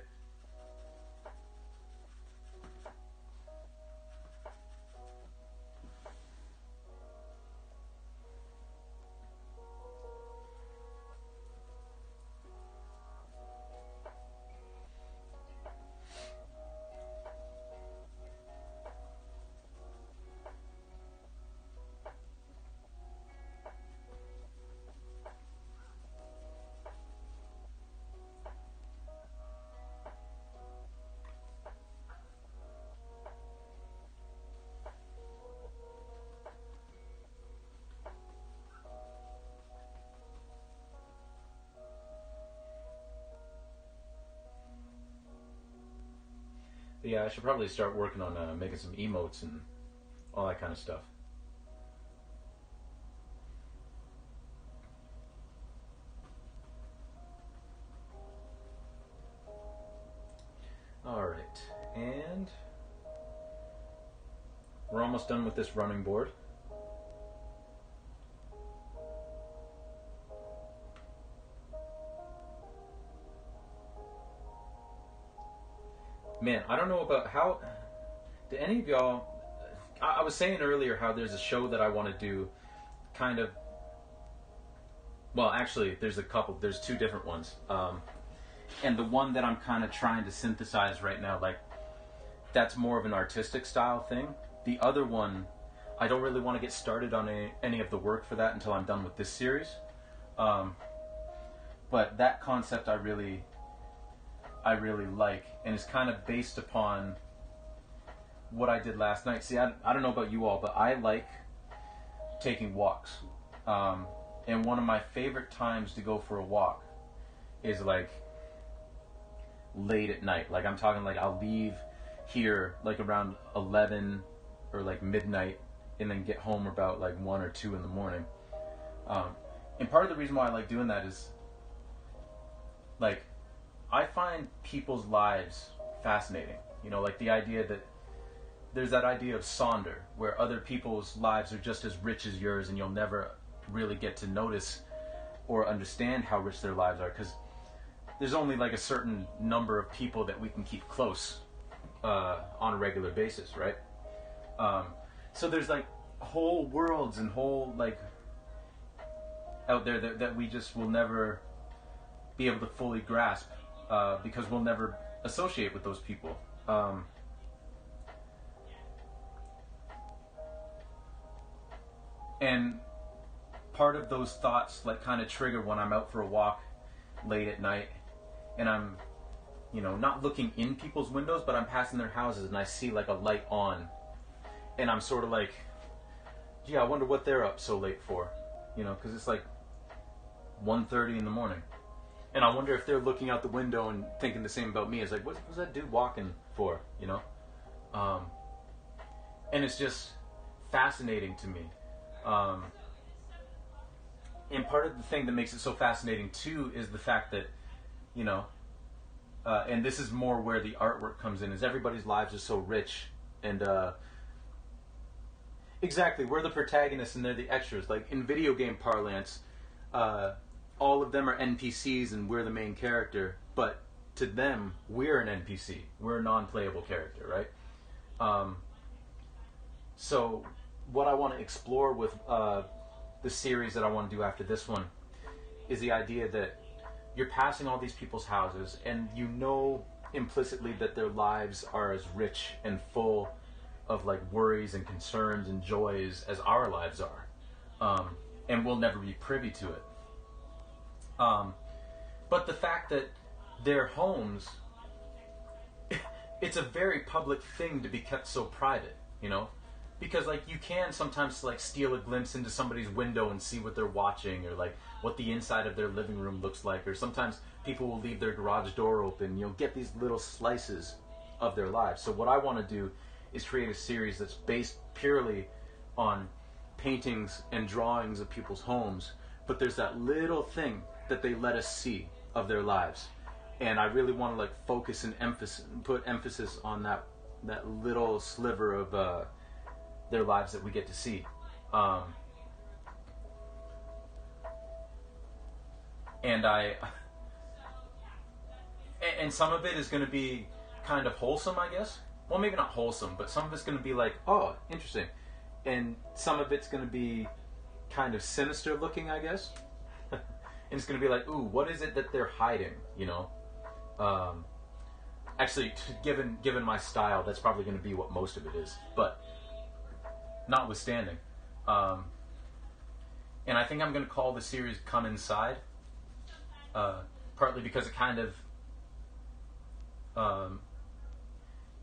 S1: But yeah, I should probably start working on making some emotes and all that kind of stuff. Alright, and we're almost done with this running board. Man, I don't know about how... Do any of y'all... I was saying earlier how there's a show that I want to do kind of... Well, actually, there's a couple. There's two different ones. And the one that I'm kind of trying to synthesize right now, like, that's more of an artistic style thing. The other one, I don't really want to get started on any of the work for that until I'm done with this series. But that concept I really like, and it's kind of based upon what I did last night. See, I don't know about you all, but I like taking walks. And one of my favorite times to go for a walk is like late at night. Like I'm talking like I'll leave here like around 11 or like midnight and then get home about like 1 or 2 in the morning. And part of the reason why I like doing that is like I find people's lives fascinating. You know, like the idea that there's that idea of Sonder, where other people's lives are just as rich as yours and you'll never really get to notice or understand how rich their lives are, because there's only like a certain number of people that we can keep close on a regular basis, right? So there's like whole worlds and whole like out there that we just will never be able to fully grasp because we'll never associate with those people. And part of those thoughts like kind of trigger when I'm out for a walk late at night and I'm, you know, not looking in people's windows, but I'm passing their houses and I see like a light on and I'm sort of like, gee, I wonder what they're up so late for, you know, because it's like 1:30 in the morning. And I wonder if they're looking out the window and thinking the same about me. It's like, what's that dude walking for, you know? And it's just fascinating to me. And part of the thing that makes it so fascinating too is the fact that, you know, and this is more where the artwork comes in, is everybody's lives are so rich and exactly, we're the protagonists and they're the extras. Like in video game parlance, all of them are NPCs and we're the main character, but to them, we're an NPC. We're a non-playable character, right? So what I want to explore with the series that I want to do after this one is the idea that you're passing all these people's houses and you know implicitly that their lives are as rich and full of like worries and concerns and joys as our lives are. And we'll never be privy to it. But the fact that their homes, it's a very public thing to be kept so private, you know? Because like you can sometimes like steal a glimpse into somebody's window and see what they're watching, or like what the inside of their living room looks like, or sometimes people will leave their garage door open. You'll get these little slices of their lives. So what I want to do is create a series that's based purely on paintings and drawings of people's homes, but there's that little thing that they let us see of their lives. And I really want to like focus and put emphasis on that little sliver of their lives that we get to see. Um, and some of it is going to be kind of wholesome, I guess. Well, maybe not wholesome, but some of it's going to be like, oh, interesting. And some of it's going to be kind of sinister looking, I guess. And it's going to be like, ooh, what is it that they're hiding, you know? Actually, given my style, that's probably going to be what most of it is. But notwithstanding, and I think I'm going to call the series "Come Inside," partly because it kind of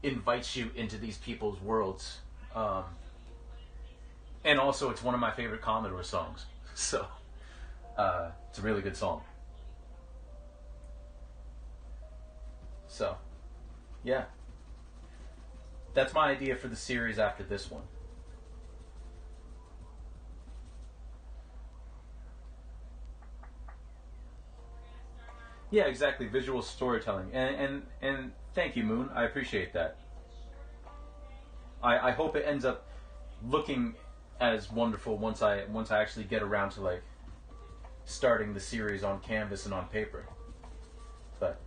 S1: invites you into these people's worlds, and also it's one of my favorite Commodore songs. So it's a really good song. So, yeah. That's my idea for the series after this one. Yeah, exactly. Visual storytelling. And thank you, Moon. I appreciate that. I hope it ends up looking as wonderful once I actually get around to like starting the series on canvas and on paper. But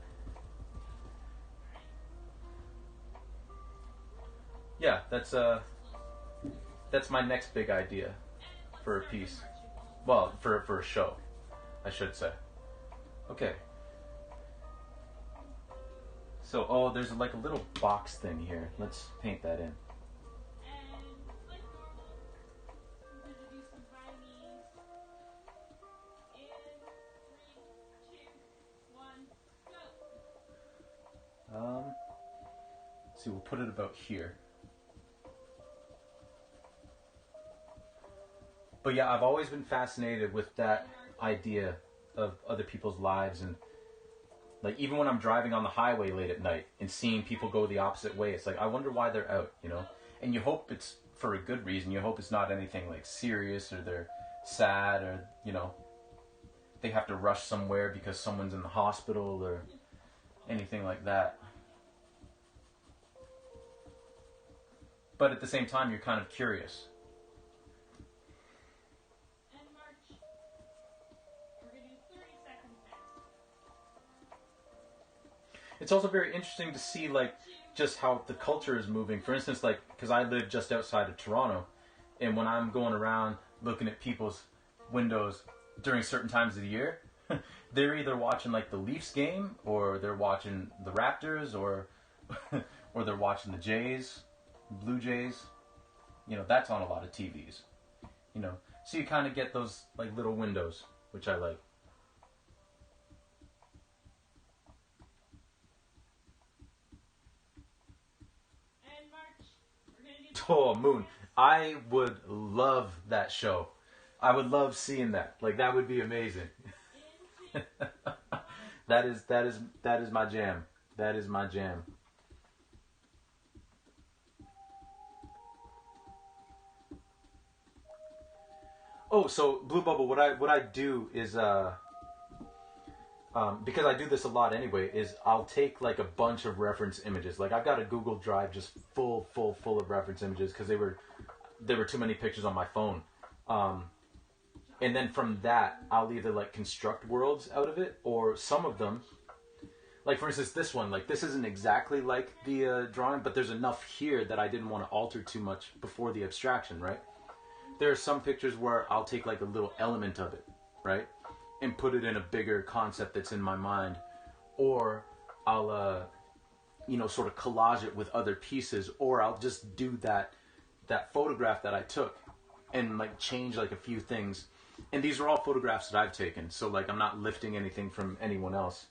S1: yeah, that's my next big idea for a piece. Well, for a show, I should say. Okay. So, oh, there's like a little box thing here. Let's paint that in. Let's see, we'll put it about here. But yeah, I've always been fascinated with that idea of other people's lives, and like even when I'm driving on the highway late at night and seeing people go the opposite way, it's like I wonder why they're out, you know? And you hope it's for a good reason. You hope it's not anything like serious or they're sad or, you know, they have to rush somewhere because someone's in the hospital or anything like that. But at the same time, you're kind of curious. It's also very interesting to see, like, just how the culture is moving. For instance, like, because I live just outside of Toronto, and when I'm going around looking at people's windows during certain times of the year, they're either watching, like, the Leafs game, or they're watching the Raptors, or or they're watching the Jays, Blue Jays. You know, that's on a lot of TVs. You know, so you kind of get those, like, little windows, which I like. Oh, Moon. I would love that show. I would love seeing that. Like, that would be amazing. that is my jam. That is my jam. Oh, so Blue Bubble, what I do is because I do this a lot anyway, is I'll take like a bunch of reference images. Like I've got a Google Drive just full of reference images because there were too many pictures on my phone. And then from that, I'll either like construct worlds out of it, or some of them, like for instance this one, like this isn't exactly like the drawing, but there's enough here that I didn't want to alter too much before the abstraction, right? There are some pictures where I'll take like a little element of it, right? And put it in a bigger concept that's in my mind. Or I'll, you know, sort of collage it with other pieces. Or I'll just do that photograph that I took and like change like a few things. And these are all photographs that I've taken. So like I'm not lifting anything from anyone else.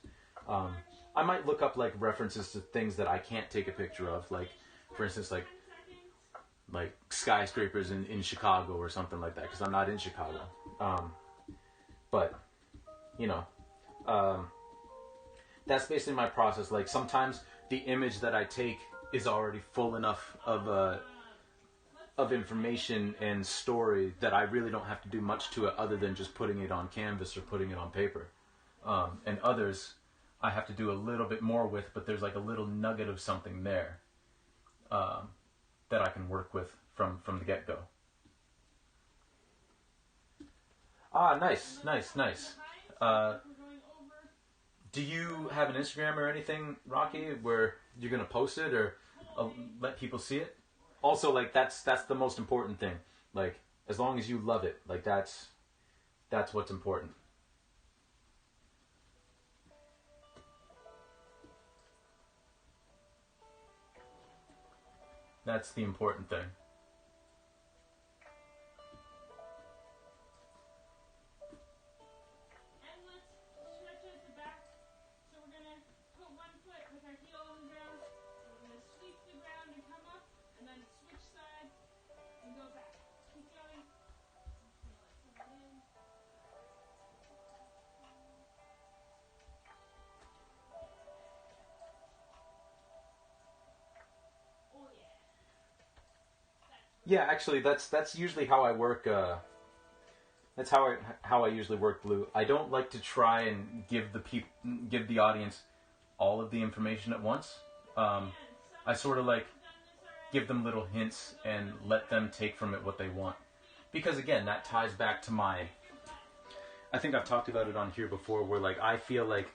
S1: I might look up like references to things that I can't take a picture of. Like, for instance, like skyscrapers in Chicago or something like that, because I'm not in Chicago. But, you know, that's basically my process. Like sometimes the image that I take is already full enough of information and story that I really don't have to do much to it other than just putting it on canvas or putting it on paper. And others I have to do a little bit more with, but there's like a little nugget of something there. That I can work with from the get-go. Ah, nice, nice, nice. Uh, do you have an Instagram or anything, Rocky, where you're gonna post it or let people see it? Also, like that's the most important thing. Like as long as you love it, like that's what's important. That's the important thing. Yeah, actually, that's usually how I work. That's how I usually work Blue. I don't like to try and give the audience all of the information at once. I sort of like give them little hints and let them take from it what they want. Because again, that ties back to my. I think I've talked about it on here before, where like I feel like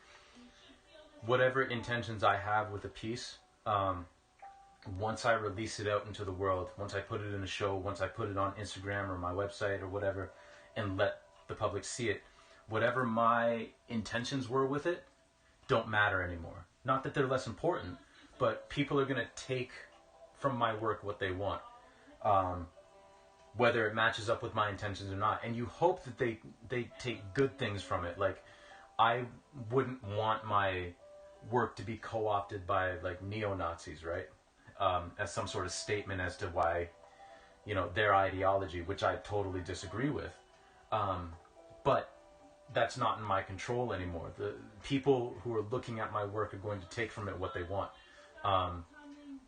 S1: whatever intentions I have with a piece, once I release it out into the world, once I put it in a show, once I put it on Instagram or my website or whatever, and let the public see it, whatever my intentions were with it don't matter anymore. Not that they're less important, but people are going to take from my work what they want, whether it matches up with my intentions or not. And you hope that they take good things from it. Like, I wouldn't want my work to be co-opted by like neo-Nazis, right? As some sort of statement as to why, their ideology, which I totally disagree with. But that's not in my control anymore. The people who are looking at my work are going to take from it what they want.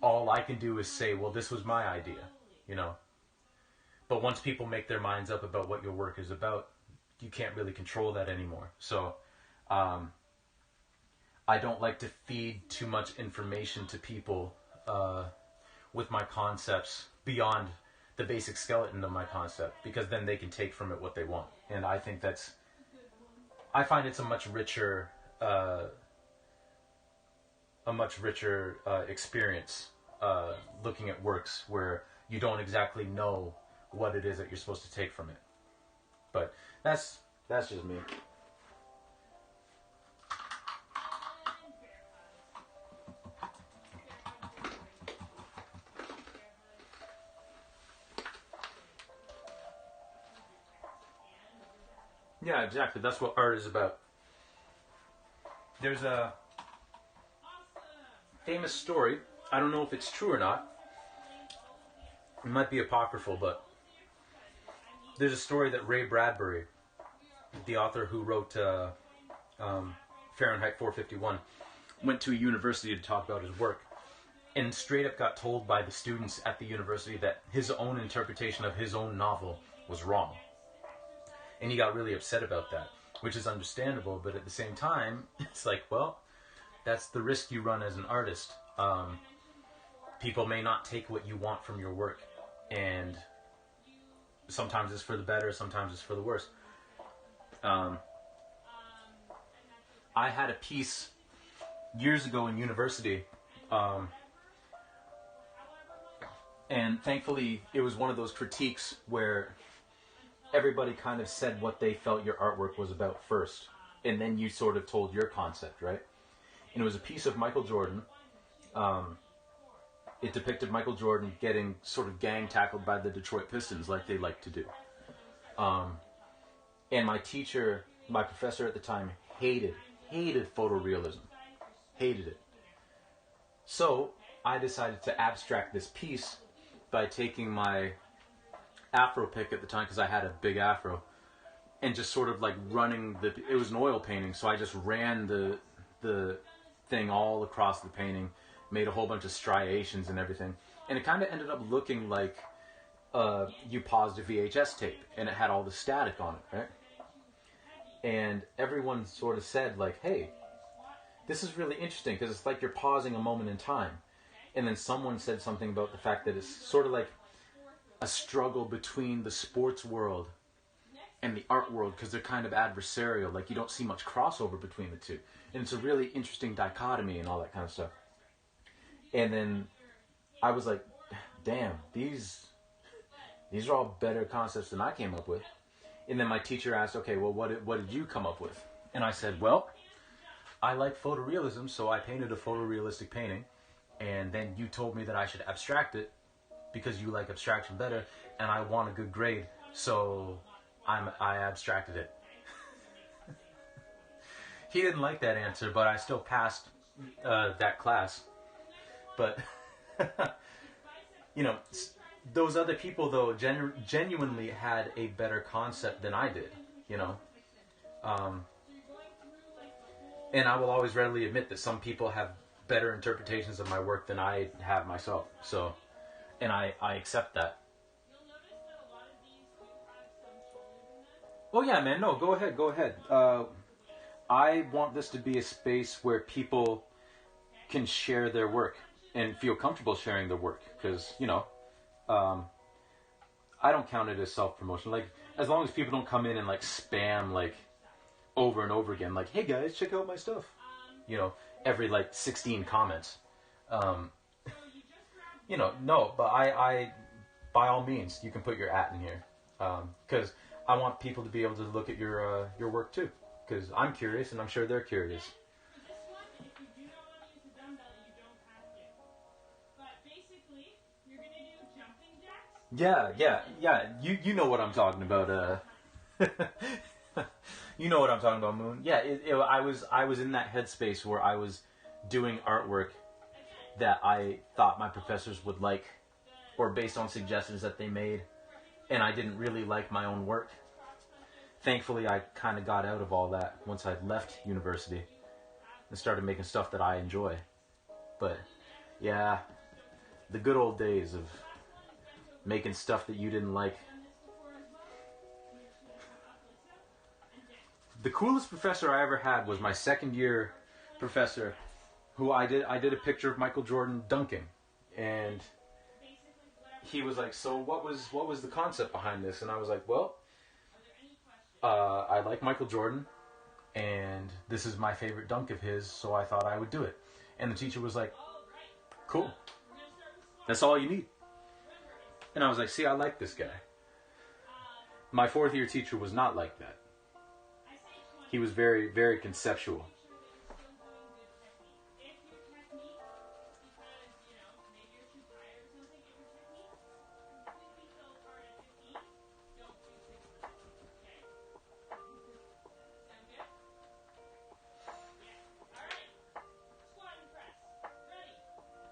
S1: All I can do is say, well, this was my idea, But once people make their minds up about what your work is about, you can't really control that anymore. So, I don't like to feed too much information to people with my concepts beyond the basic skeleton of my concept, because then they can take from it what they want. And I think I find it's a much richer experience looking at works where you don't exactly know what it is that you're supposed to take from it. But that's just me. Yeah, exactly. That's what art is about. There's a famous story. I don't know if it's true or not. It might be apocryphal, but there's a story that Ray Bradbury, the author who wrote Fahrenheit 451, went to a university to talk about his work, and straight up got told by the students at the university that his own interpretation of his own novel was wrong. And he got really upset about that, which is understandable, but at the same time, it's like, well, that's the risk you run as an artist. People may not take what you want from your work, and sometimes it's for the better, sometimes it's for the worse. I had a piece years ago in university, and thankfully it was one of those critiques where everybody kind of said what they felt your artwork was about first, and then you sort of told your concept, right? And it was a piece of Michael Jordan. It depicted Michael Jordan getting sort of gang tackled by the Detroit Pistons like they like to do. And my professor at the time hated photorealism. Hated it. So I decided to abstract this piece by taking my afro pick at the time, because I had a big afro, and just sort of like running it was an oil painting, so I just ran the thing all across the painting, made a whole bunch of striations and everything, and it kind of ended up looking like you paused a VHS tape, and it had all the static on it, right? And everyone sort of said like, hey, this is really interesting, because it's like you're pausing a moment in time. And then someone said something about the fact that it's sort of like a struggle between the sports world and the art world, because they're kind of adversarial. Like, you don't see much crossover between the two. And it's a really interesting dichotomy and all that kind of stuff. And then I was like, damn, these are all better concepts than I came up with. And then my teacher asked, okay, well, what did you come up with? And I said, well, I like photorealism, so I painted a photorealistic painting. And then you told me that I should abstract it because you like abstraction better, and I want a good grade, so I abstracted it. He didn't like that answer, but I still passed that class. But, you know, those other people, though, genuinely had a better concept than I did, you know. And I will always readily admit that some people have better interpretations of my work than I have myself. So, and I accept that. Oh yeah, man, no, go ahead. I want this to be a space where people can share their work and feel comfortable sharing their work. Because, you know, I don't count it as self-promotion. Like, as long as people don't come in and, like, spam, like, over and over again. Like, hey, guys, check out my stuff. You know, every, like, 16 comments. You know, no, but I by all means, you can put your @ in here. Because I want people to be able to look at your work, too. Because I'm curious, and I'm sure they're curious. Yeah. You know what I'm talking about. You know what I'm talking about, Moon. Yeah, I was in that headspace where I was doing artwork that I thought my professors would like, or based on suggestions that they made, and I didn't really like my own work. Thankfully, I kind of got out of all that once I left university and started making stuff that I enjoy. But yeah, the good old days of making stuff that you didn't like. The coolest professor I ever had was my second year professor, who I did a picture of Michael Jordan dunking, and he was like, so what was the concept behind this? And I was like, well, I like Michael Jordan, and this is my favorite dunk of his, so I thought I would do it. And the teacher was like, cool, that's all you need. And I was like, see, I like this guy. My fourth year teacher was not like that. He was very, very conceptual.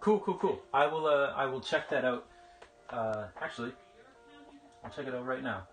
S1: Cool. I will check that out. Actually, I'll check it out right now.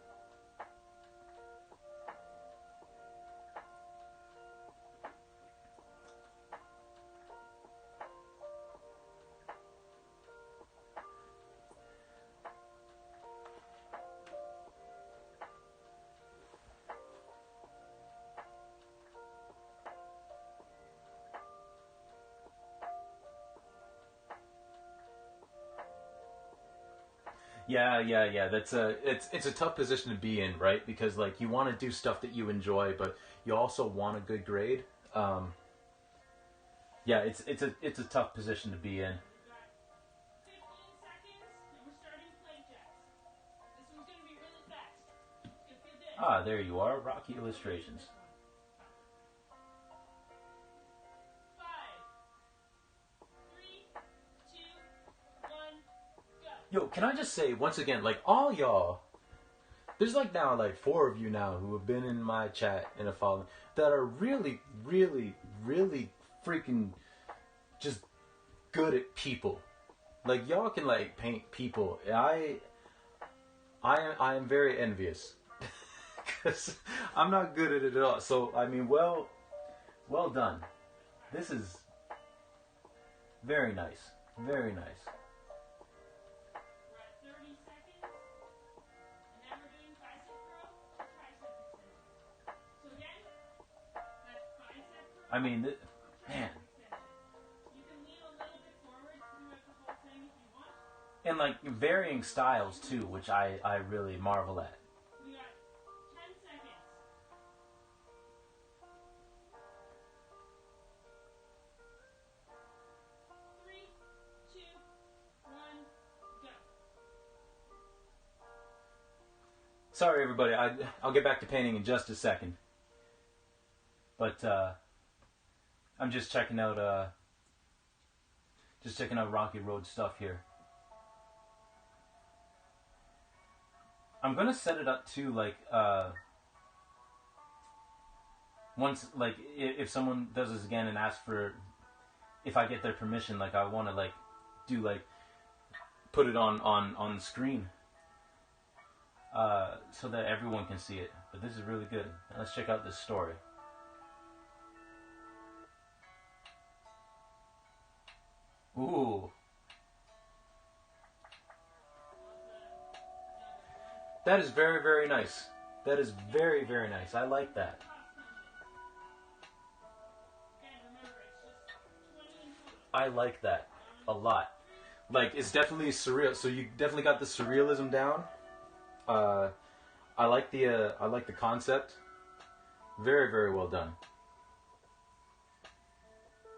S1: Yeah. That's it's a tough position to be in, right? Because like you want to do stuff that you enjoy, but you also want a good grade. Yeah, it's a tough position to be in. Ah, there you are, Rocky Illustrations. Yo, can I just say once again, like all y'all, there's like now like 4 of you now who have been in my chat and have followed that are really, really, really freaking just good at people. Like y'all can like paint people. I am very envious because I'm not good at it at all. So I mean, well done. This is very nice, very nice. I mean, man. And like varying styles too, which I really marvel at. Sorry, everybody. I'll get back to painting in just a second. But I'm just checking out Rocky Road stuff here. I'm gonna set it up too, like once, like if someone does this again and asks for, if I get their permission, like I want to like do like put it on the screen. So that everyone can see it. But this is really good. Now let's check out this story. Ooh. That is very, very nice. That is very, very nice. I like that. I like that a lot. Like, it's definitely surreal. So you definitely got the surrealism down. I like the concept. Very, very well done.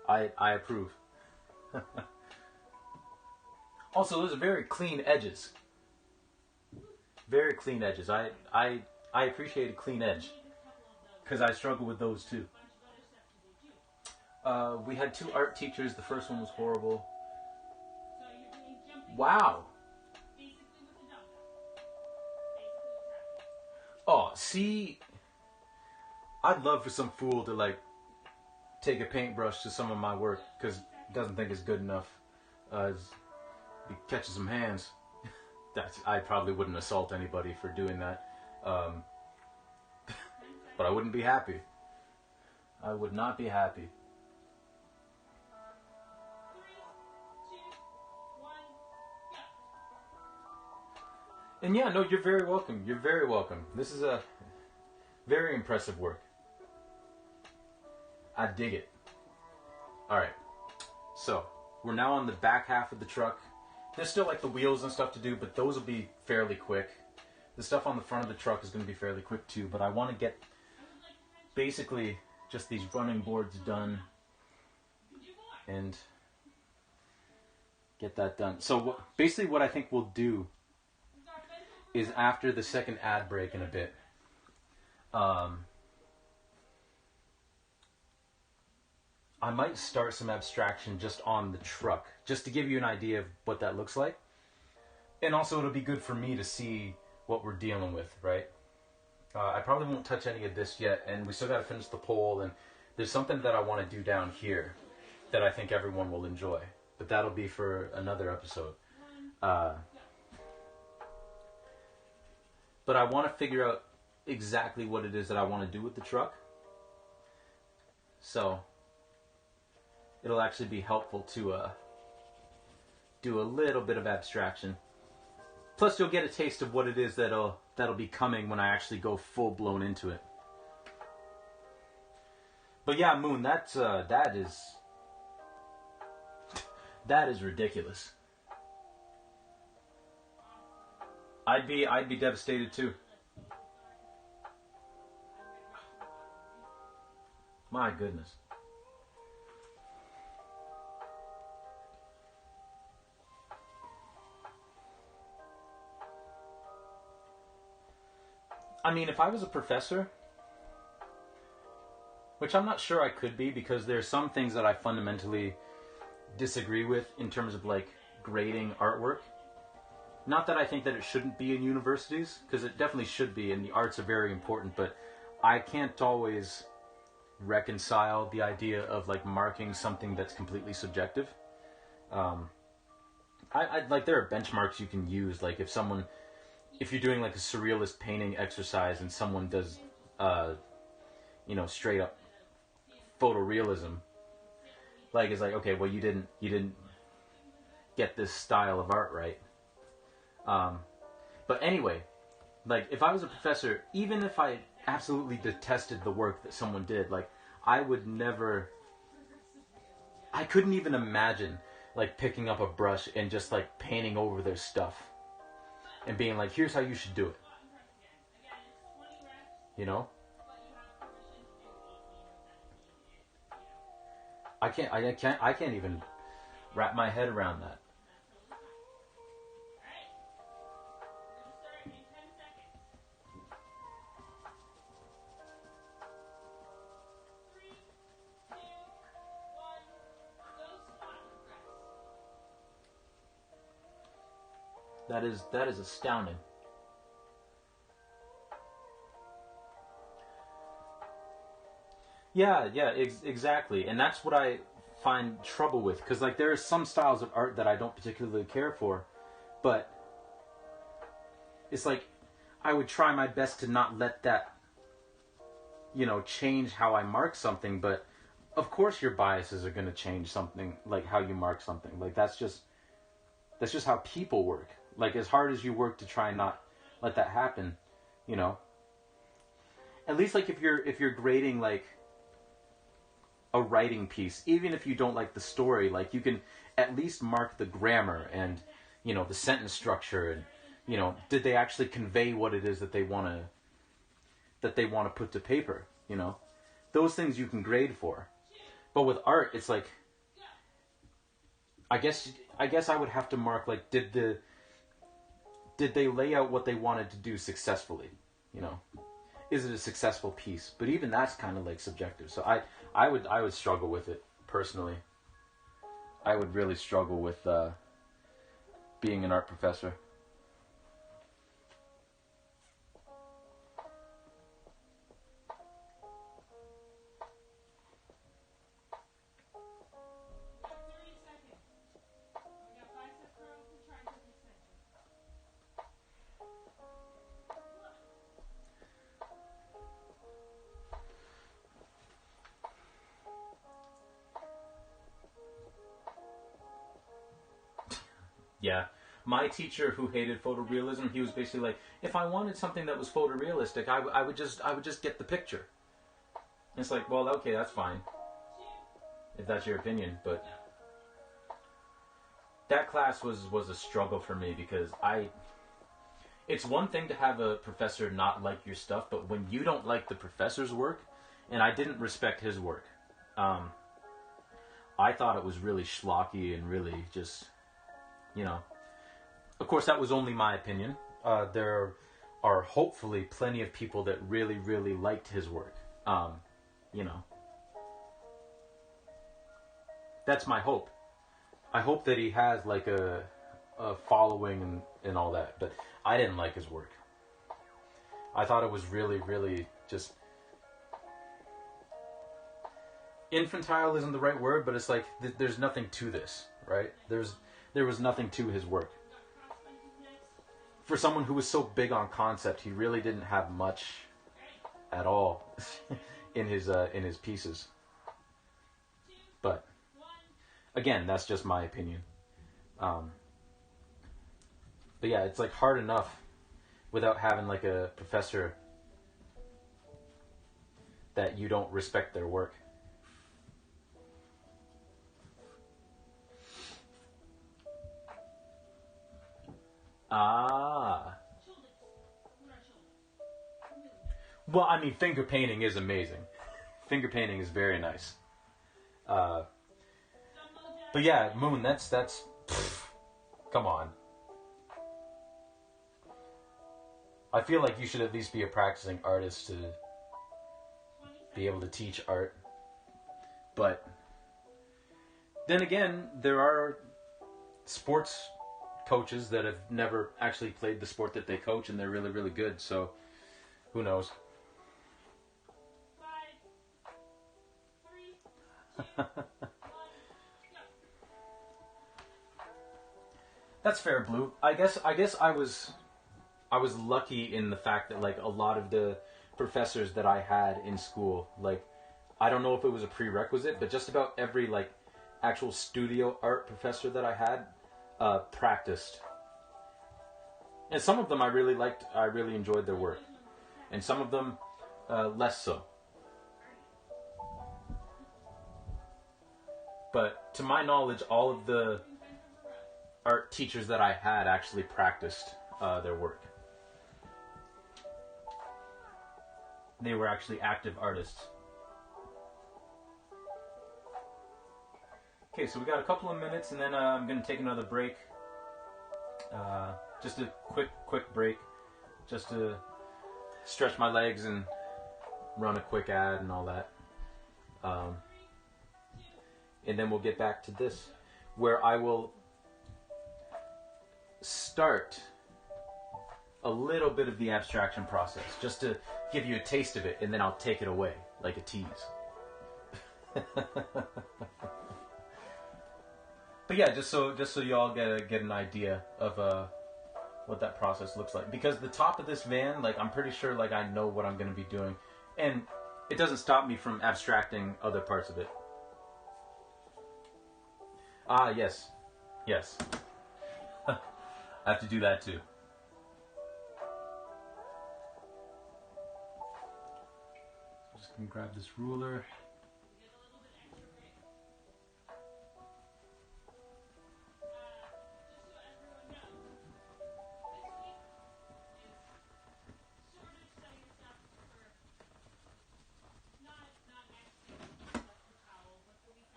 S1: I approve. Also, those are very clean edges. Very clean edges. I appreciate a clean edge, because I struggle with those too. We had 2 art teachers. The first one was horrible. Wow. Oh, see, I'd love for some fool to like take a paintbrush to some of my work because doesn't think it's good enough. Be catching some hands. I probably wouldn't assault anybody for doing that, but I wouldn't be happy. I would not be happy. And yeah, no, you're very welcome. You're very welcome. This is a very impressive work. I dig it. Alright, so we're now on the back half of the truck. There's still like the wheels and stuff to do, but those will be fairly quick. The stuff on the front of the truck is going to be fairly quick too, but I want to get basically just these running boards done and get that done. So basically what I think we'll do is after the second ad break in a bit, I might start some abstraction just on the truck, just to give you an idea of what that looks like. And also it'll be good for me to see what we're dealing with, right? I probably won't touch any of this yet, and we still got to finish the poll, and there's something that I want to do down here that I think everyone will enjoy. But that'll be for another episode. But I want to figure out exactly what it is that I want to do with the truck. So it'll actually be helpful to do a little bit of abstraction. Plus you'll get a taste of what it is that'll be coming when I actually go full blown into it. But yeah, Moon, that is ridiculous. I'd be devastated too. My goodness. I mean, if I was a professor, which I'm not sure I could be, because there's some things that I fundamentally disagree with in terms of like grading artwork. Not that I think that it shouldn't be in universities, because it definitely should be, and the arts are very important, but I can't always reconcile the idea of like marking something that's completely subjective. I like, there are benchmarks you can use, like if you're doing like a surrealist painting exercise and someone does straight up photorealism, like it's like, okay, well you didn't get this style of art right. But anyway, like if I was a professor, even if I absolutely detested the work that someone did, like I couldn't even imagine like picking up a brush and just like painting over their stuff and being like, here's how you should do it. You know? I can't even wrap my head around that. That is astounding. Yeah, yeah, exactly. And that's what I find trouble with. Because, like, there are some styles of art that I don't particularly care for. But it's like, I would try my best to not let that, you know, change how I mark something. But, of course, your biases are going to change something, like, how you mark something. Like, that's just how people work. Like, as hard as you work to try and not let that happen, you know. At least, like, if you're grading, like, a writing piece, even if you don't like the story, like, you can at least mark the grammar and, you know, the sentence structure, and, you know, did they actually convey what it is that they want to put to paper, you know. Those things you can grade for. But with art, it's like, I guess I would have to mark, like, did they lay out what they wanted to do successfully, you know? Is it a successful piece? But even that's kind of, like, subjective. So I would struggle with it personally. I would really struggle with being an art professor. Yeah. My teacher who hated photorealism, he was basically like, if I wanted something that was photorealistic, I would just get the picture. And it's like, well, okay, that's fine, if that's your opinion, but that class was a struggle for me because it's one thing to have a professor not like your stuff, but when you don't like the professor's work, and I didn't respect his work, I thought it was really schlocky and really just, you know. Of course, that was only my opinion. There are hopefully plenty of people that really, really liked his work. You know. That's my hope. I hope that he has, like, a following and all that. But I didn't like his work. I thought it was really, really just... infantile isn't the right word, but it's like, there's nothing to this, right? There was nothing to his work. For someone who was so big on concept, he really didn't have much at all in his pieces. But again, that's just my opinion. But yeah, it's like hard enough without having, like, a professor that you don't respect their work. Ah. Well, I mean, finger painting is amazing. Finger painting is very nice. But yeah, Moon, that's come on. I feel like you should at least be a practicing artist to be able to teach art. But then again, there are sports coaches that have never actually played the sport that they coach, and they're really, really good. So who knows? That's fair, Blue. I guess I was lucky in the fact that, like, a lot of the professors that I had in school, like, I don't know if it was a prerequisite, but just about every, like, actual studio art professor that I had practiced. And some of them I really liked, I really enjoyed their work. And some of them less so. But to my knowledge, all of the art teachers that I had actually practiced their work. They were actually active artists. Okay, so we got a couple of minutes, and then I'm going to take another break. Just a quick break, just to stretch my legs and run a quick ad and all that. And then we'll get back to this, where I will start start a little bit of the abstraction process, just to give you a taste of it, and then I'll take it away like a tease. But yeah, just so y'all get an idea of what that process looks like. Because the top of this van, like, I'm pretty sure, like, I know what I'm going to be doing, and it doesn't stop me from abstracting other parts of it. Ah, yes, I have to do that too. Just gonna grab this ruler.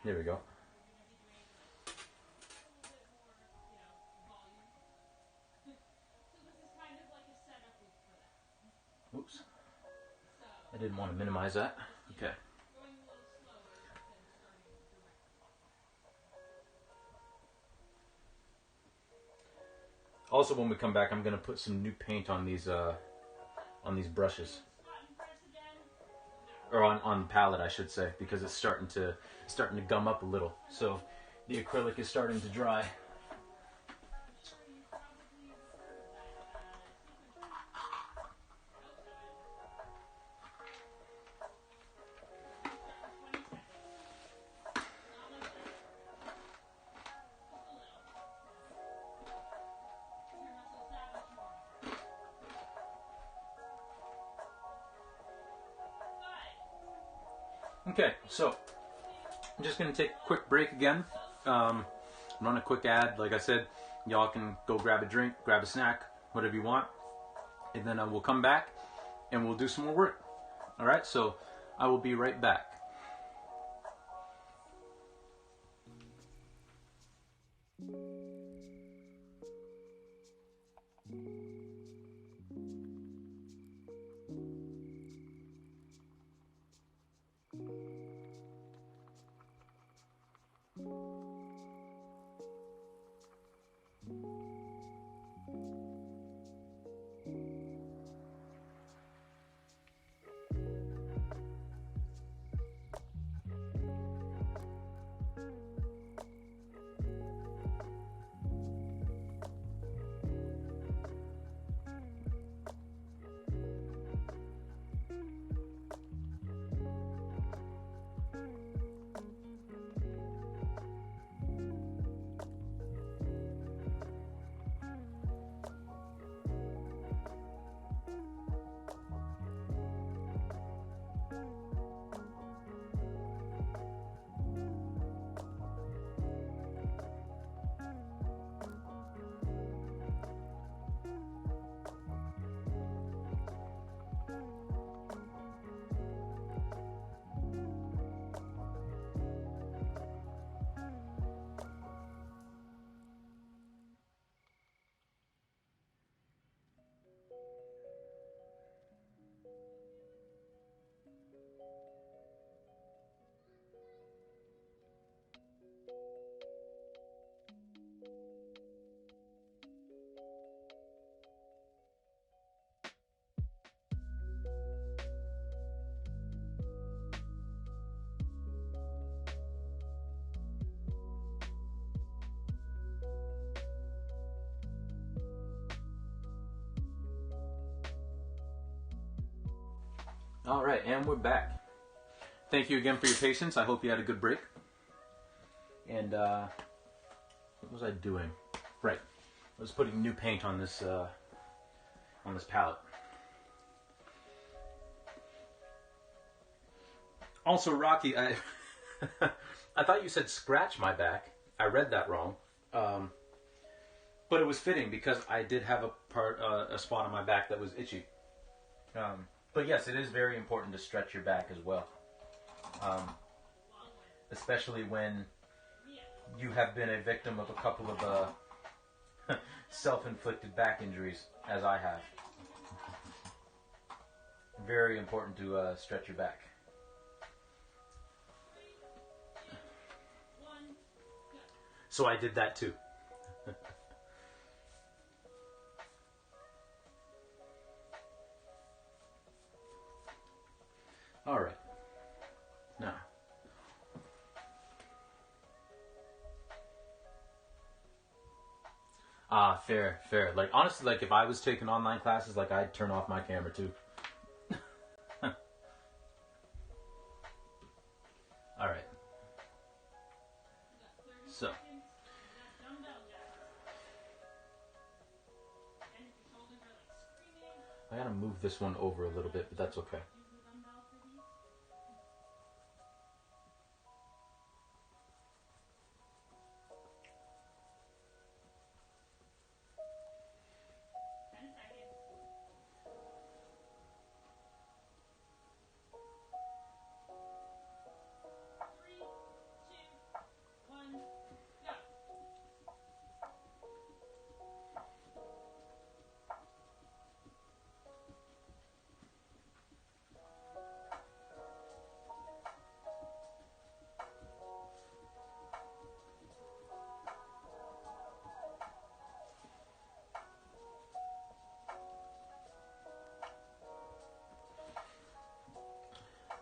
S1: There we go. Oops. I didn't want to minimize that. Okay. Also, when we come back, I'm going to put some new paint on these brushes. Or on the palette, I should say, because it's starting to gum up a little. So the acrylic is starting to dry. Okay, so I'm just going to take a quick break again, run a quick ad. Like I said, y'all can go grab a drink, grab a snack, whatever you want, and then we'll come back and we'll do some more work. All right, so I will be right back. All right, and we're back. Thank you again for your patience. I hope you had a good break. And what was I doing? Right, I was putting new paint on this palette. Also, Rocky, I I thought you said scratch my back. I read that wrong. But it was fitting because I did have a spot on my back that was itchy. But yes, it is very important to stretch your back as well. Especially when you have been a victim of a couple of self-inflicted back injuries, as I have. Very important to stretch your back. So I did that too. Ah, fair, fair. Like, honestly, like, if I was taking online classes, like, I'd turn off my camera, too. Alright. So. I gotta move this one over a little bit, but that's okay.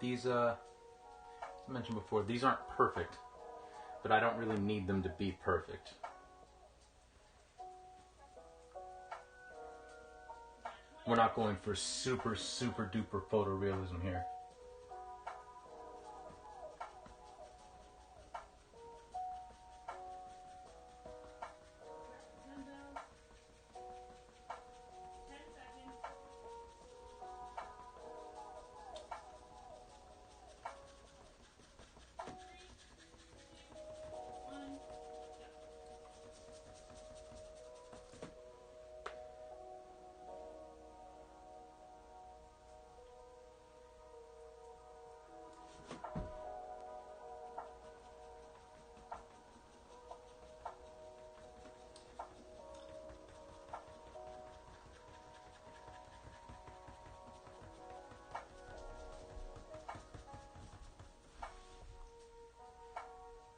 S1: These, as I mentioned before, these aren't perfect, but I don't really need them to be perfect. We're not going for super, super duper photorealism here.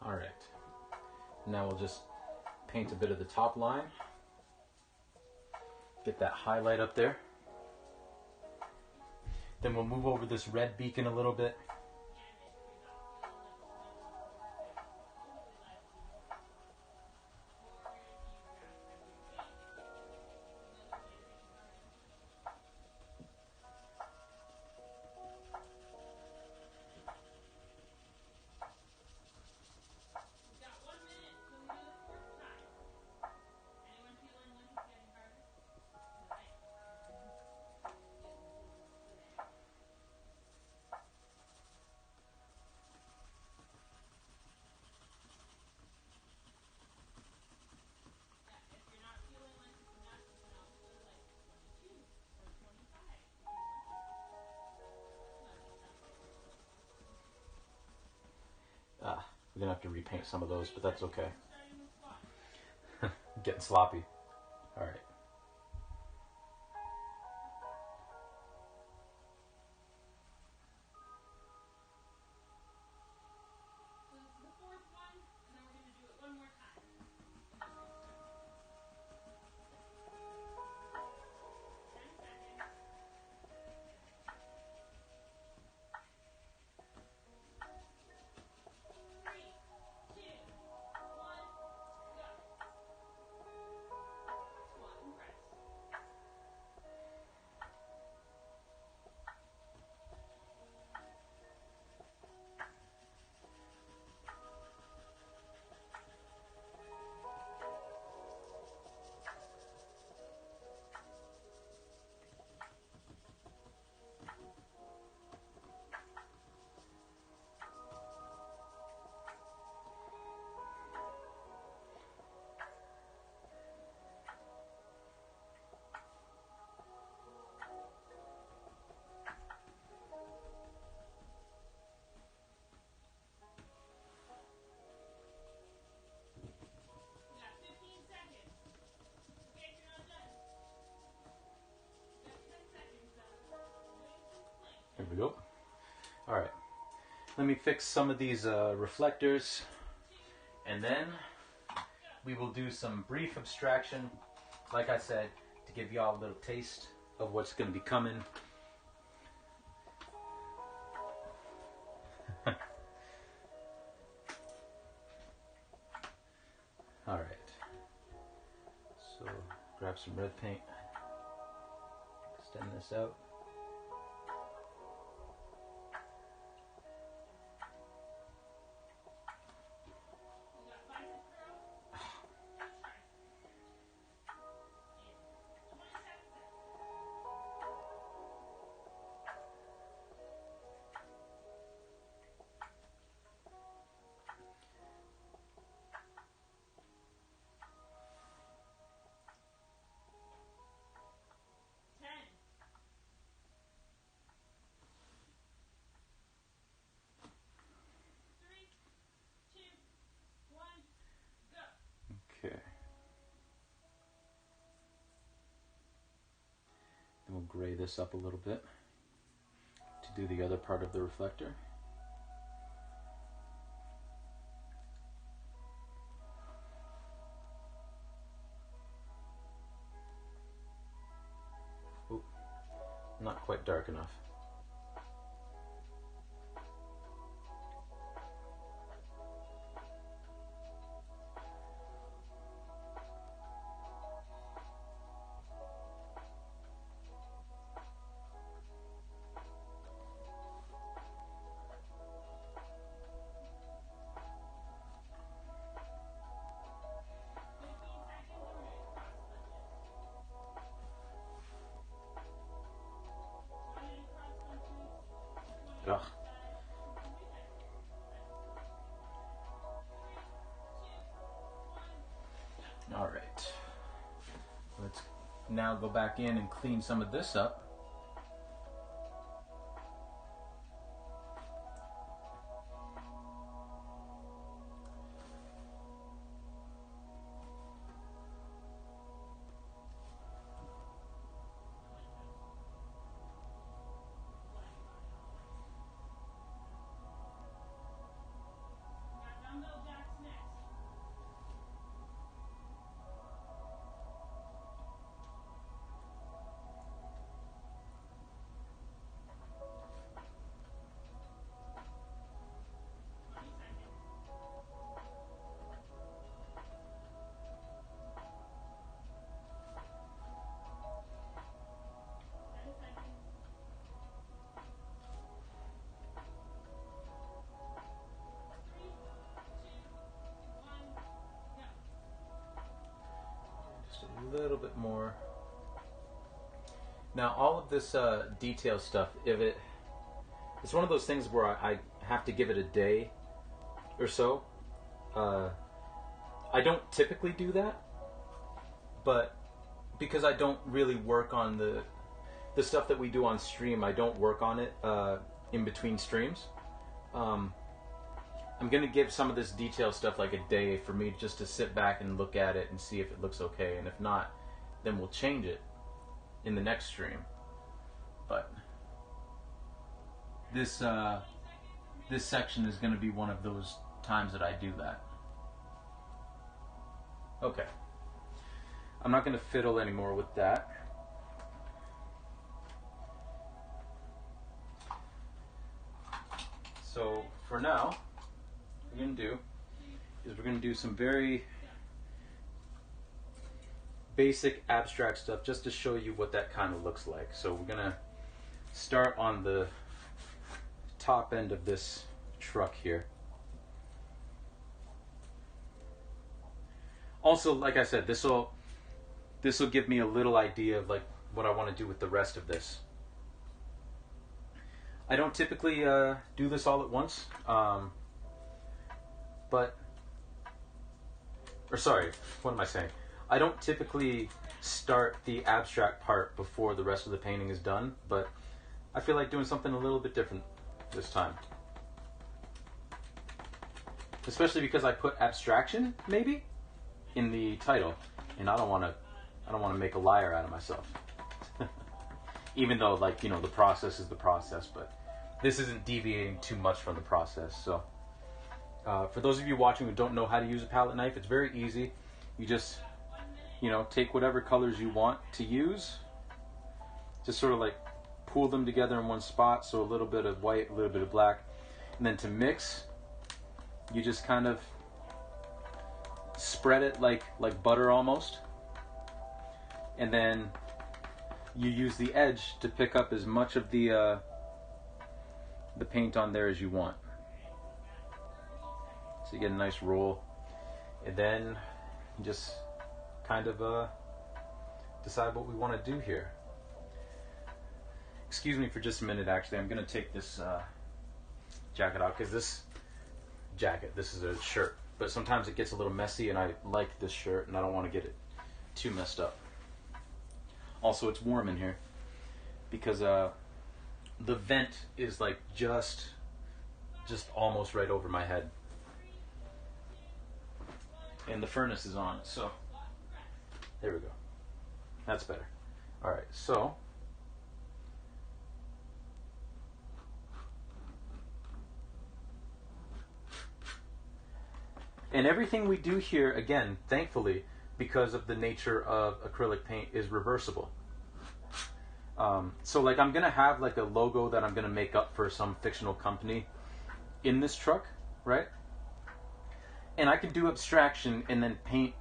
S1: Alright, now we'll just paint a bit of the top line. Get that highlight up there. Then we'll move over this red beacon a little bit. We're gonna have to repaint some of those, but that's okay. Getting sloppy. Alright. There we go. Alright. Let me fix some of these reflectors, and then we will do some brief abstraction, like I said, to give y'all a little taste of what's going to be coming. Alright. So Grab some red paint. Extend this out. Okay. Then we'll gray this up a little bit to do the other part of the reflector. Oop, not quite dark enough. Ugh. All right. Let's now go back in and clean some of this up. A little bit more. Now all of this detail stuff, it's one of those things where I have to give it a day or so. I don't typically do that, but because I don't really work on the stuff that we do on stream, I don't work on it in between streams. I'm going to give some of this detail stuff like a day for me just to sit back and look at it and see if it looks okay. And if not, then we'll change it in the next stream. But this section is going to be one of those times that I do that. Okay. I'm not going to fiddle anymore with that. So for now, what we're going to do is we're going to do some very basic abstract stuff just to show you what that kind of looks like. So we're going to start on the top end of this truck here. Also, like I said, this will give me a little idea of like what I want to do with the rest of this. I don't typically do this all at once, what am I saying? I don't typically start the abstract part before the rest of the painting is done, but I feel like doing something a little bit different this time. Especially because I put abstraction, maybe, in the title, and I don't want to make a liar out of myself. Even though, like, you know, the process is the process, but this isn't deviating too much from the process. So for those of you watching who don't know how to use a palette knife, it's very easy. You just, you know, take whatever colors you want to use, just sort of like pool them together in one spot. So a little bit of white, a little bit of black, and then to mix, you just kind of spread it like butter almost. and then you use the edge to pick up as much of the paint on there as you want. So you get a nice roll, and then you just kind of decide what we want to do here. Excuse me for just a minute, actually. I'm going to take this jacket out, because this is a shirt, but sometimes it gets a little messy, and I like this shirt, and I don't want to get it too messed up. Also, it's warm in here, because the vent is like just almost right over my head, and the furnace is on, so there we go. That's better. All right, so and everything we do here, again, thankfully, because of the nature of acrylic paint, is reversible. So like I'm going to have like a logo that I'm going to make up for some fictional company in this truck, right? And I can do abstraction and then paint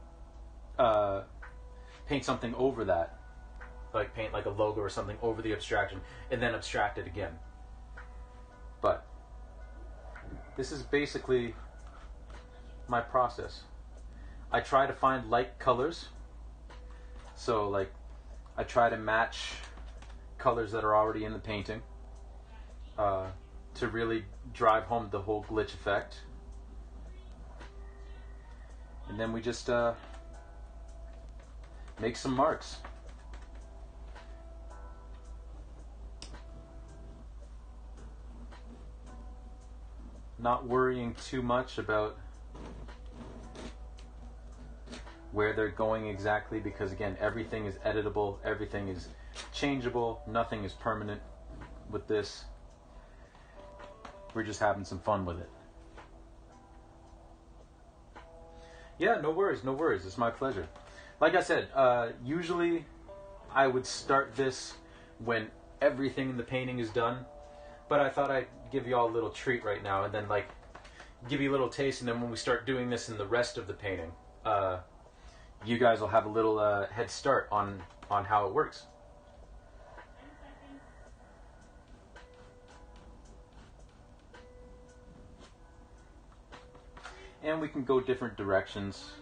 S1: something over that. Like paint like a logo or something over the abstraction and then abstract it again. But this is basically my process. I try to find light colors, so like I try to match colors that are already in the painting to really drive home the whole glitch effect. And then we just make some marks. Not worrying too much about where they're going exactly, because again, everything is editable, everything is changeable, nothing is permanent with this. We're just having some fun with it. Yeah, no worries, no worries. It's my pleasure. Like I said, usually I would start this when everything in the painting is done, but I thought I'd give you all a little treat right now, and then like give you a little taste, and then when we start doing this in the rest of the painting, you guys will have a little head start on how it works. And we can go different directions.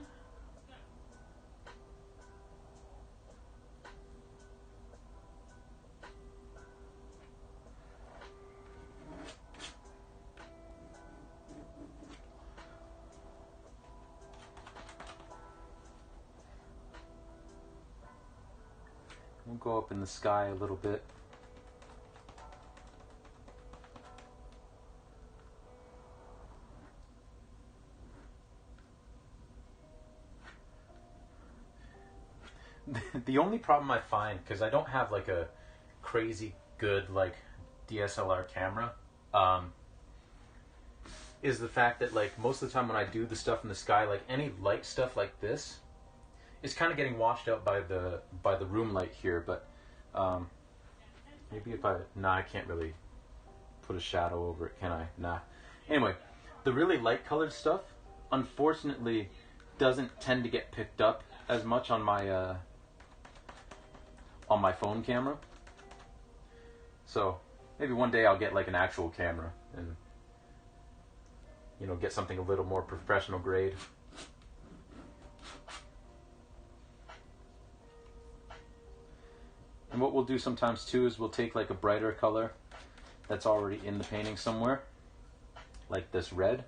S1: We'll go up in the sky a little bit. The only problem I find, because I don't have like a crazy good like DSLR camera, is the fact that like most of the time when I do the stuff in the sky, like any light stuff like this, it's kind of getting washed out by the room light here. But maybe if I can't really put a shadow over it, can I? Nah. Anyway, the really light colored stuff, unfortunately, doesn't tend to get picked up as much on my phone camera. So maybe one day I'll get like an actual camera and, you know, get something a little more professional grade. And what we'll do sometimes too is we'll take like a brighter color that's already in the painting somewhere, like this red,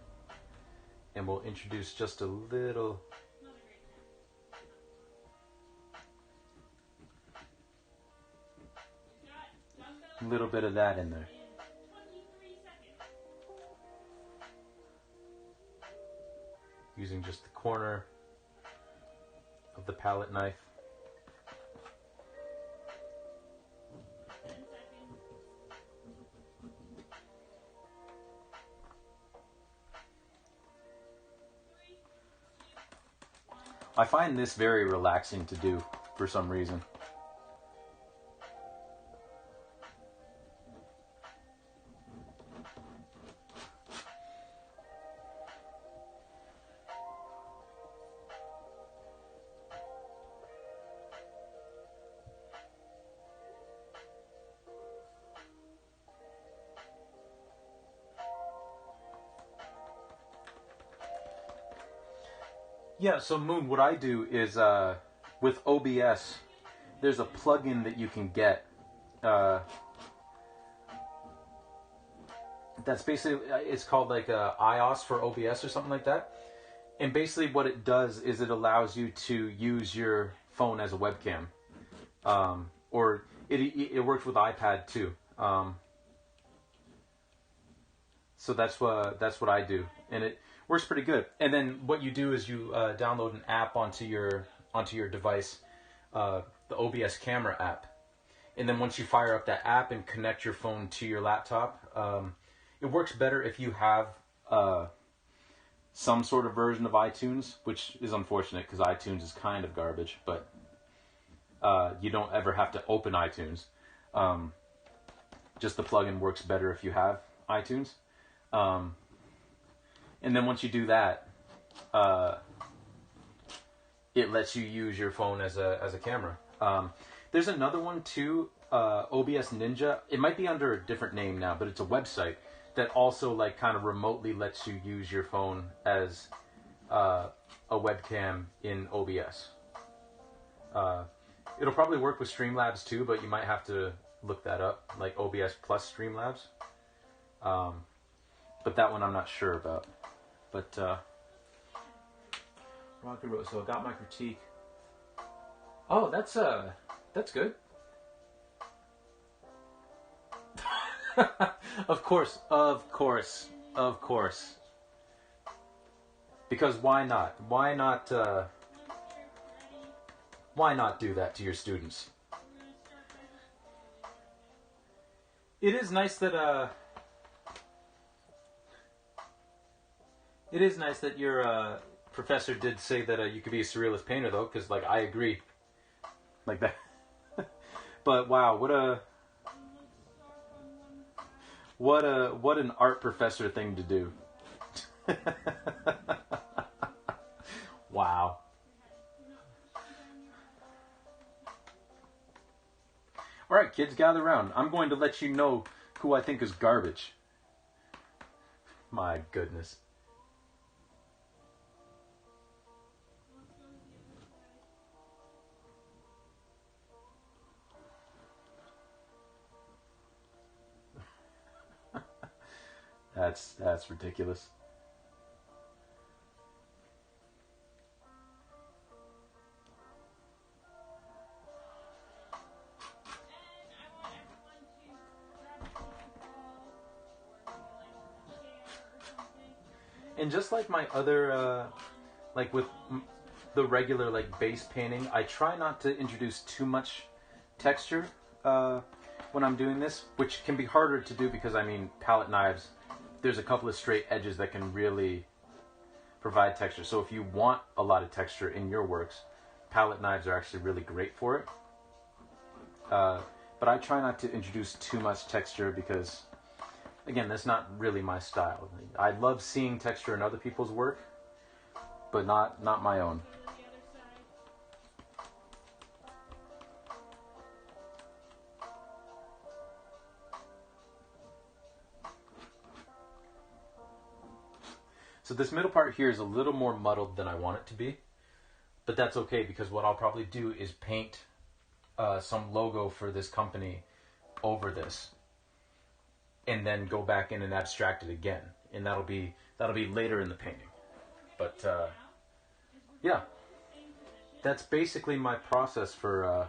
S1: and we'll introduce just a little bit of that in there. Using just the corner of the palette knife. I find this very relaxing to do for some reason. Yeah, so Moon, what I do is with OBS, there's a plugin that you can get. That's basically, it's called like iOS for OBS or something like that. And basically what it does is it allows you to use your phone as a webcam. Or it works with iPad too. So that's what I do. And it works pretty good. And then what you do is you download an app onto your device, the OBS camera app. And then once you fire up that app and connect your phone to your laptop, it works better if you have some sort of version of iTunes, which is unfortunate because iTunes is kind of garbage, but you don't ever have to open iTunes. Just the plugin works better if you have iTunes. And then once you do that, it lets you use your phone as a camera. There's another one too, OBS Ninja. It might be under a different name now, but it's a website that also like kind of remotely lets you use your phone as a webcam in OBS. It'll probably work with Streamlabs too, but you might have to look that up, like OBS plus Streamlabs. But that one I'm not sure about. But Rocky Road. So I got my critique. Oh, that's good. Of course. Because why not? Why not do that to your students? It is nice that your professor did say that you could be a surrealist painter, though, because like I agree, like that. But wow, what an art professor thing to do. Wow. All right, kids, gather around. I'm going to let you know who I think is garbage. My goodness. That's ridiculous. And just like my other, like with the regular like base painting, I try not to introduce too much texture when I'm doing this, which can be harder to do because, I mean, palette knives, there's a couple of straight edges that can really provide texture. So if you want a lot of texture in your works, palette knives are actually really great for it. But I try not to introduce too much texture because, again, that's not really my style. I love seeing texture in other people's work, but not my own. So this middle part here is a little more muddled than I want it to be, but that's okay because what I'll probably do is paint some logo for this company over this, and then go back in and abstract it again, and that'll be later in the painting. But yeah, that's basically my process for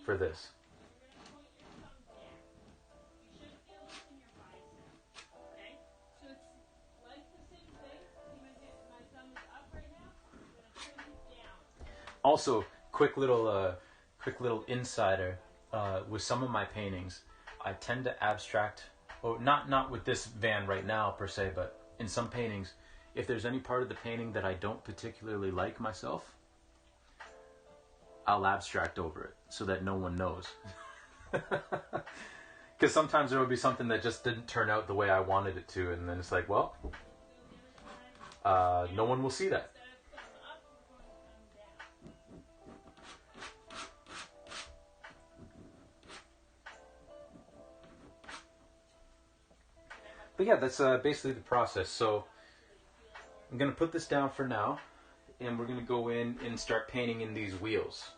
S1: this. Also, quick little insider, with some of my paintings, I tend to abstract, or not with this van right now per se, but in some paintings, if there's any part of the painting that I don't particularly like myself, I'll abstract over it so that no one knows. Because sometimes there will be something that just didn't turn out the way I wanted it to, and then it's like, well, no one will see that. But yeah, that's basically the process. So I'm going to put this down for now, and we're going to go in and start painting in these wheels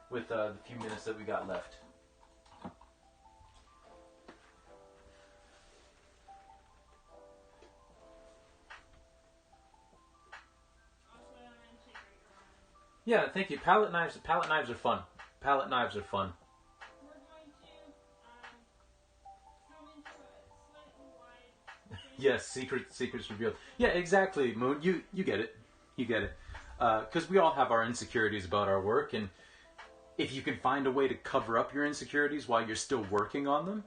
S1: with the few minutes that we got left. Yeah, thank you. Palette knives are fun. Palette knives are fun.
S2: We're going to come into a slightly wide
S1: Yes, secrets revealed. Yeah, exactly, Moon. You get it. You get it. Because we all have our insecurities about our work, and if you can find a way to cover up your insecurities while you're still working on them,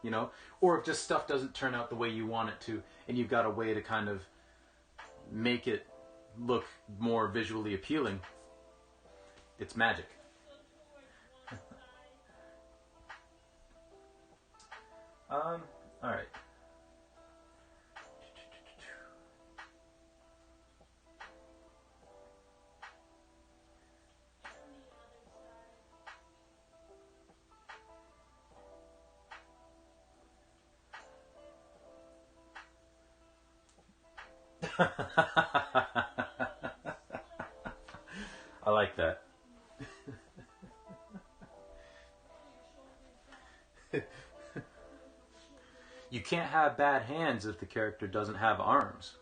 S1: you know, or if just stuff doesn't turn out the way you want it to, and you've got a way to kind of make it look more visually appealing, it's magic. All right. I like that. You can't have bad hands if the character doesn't have arms.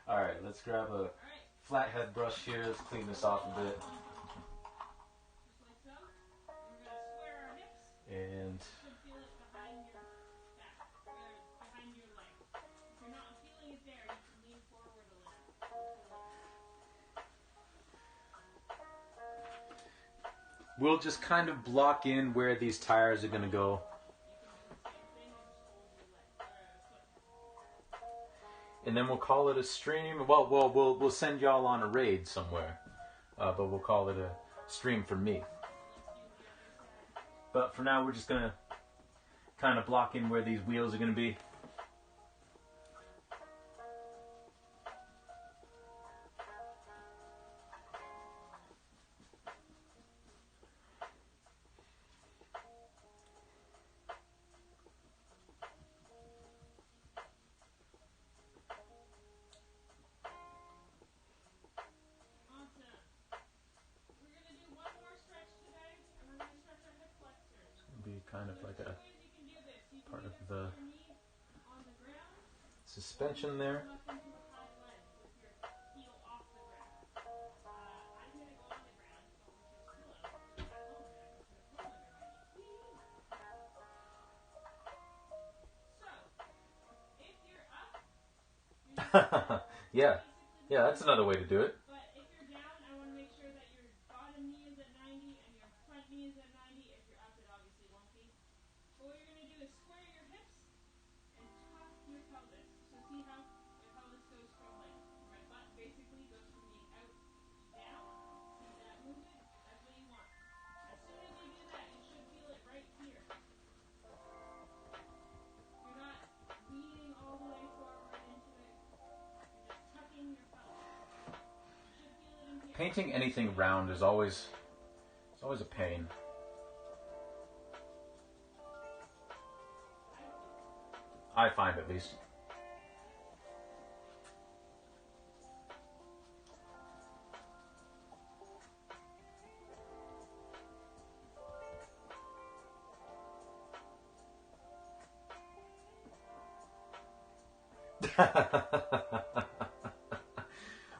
S1: Alright, let's grab a flathead brush here. Let's clean this off a bit. And we'll just kind of block in where these tires are going to go. And then we'll call it a stream. Well, we'll send y'all on a raid somewhere. But we'll call it a stream for me. But for now, we're just going to kind of block in where these wheels are going to be. Kind of like a part of the suspension there. Yeah, that's another way to do it. Painting anything round is always a pain. I find, at least.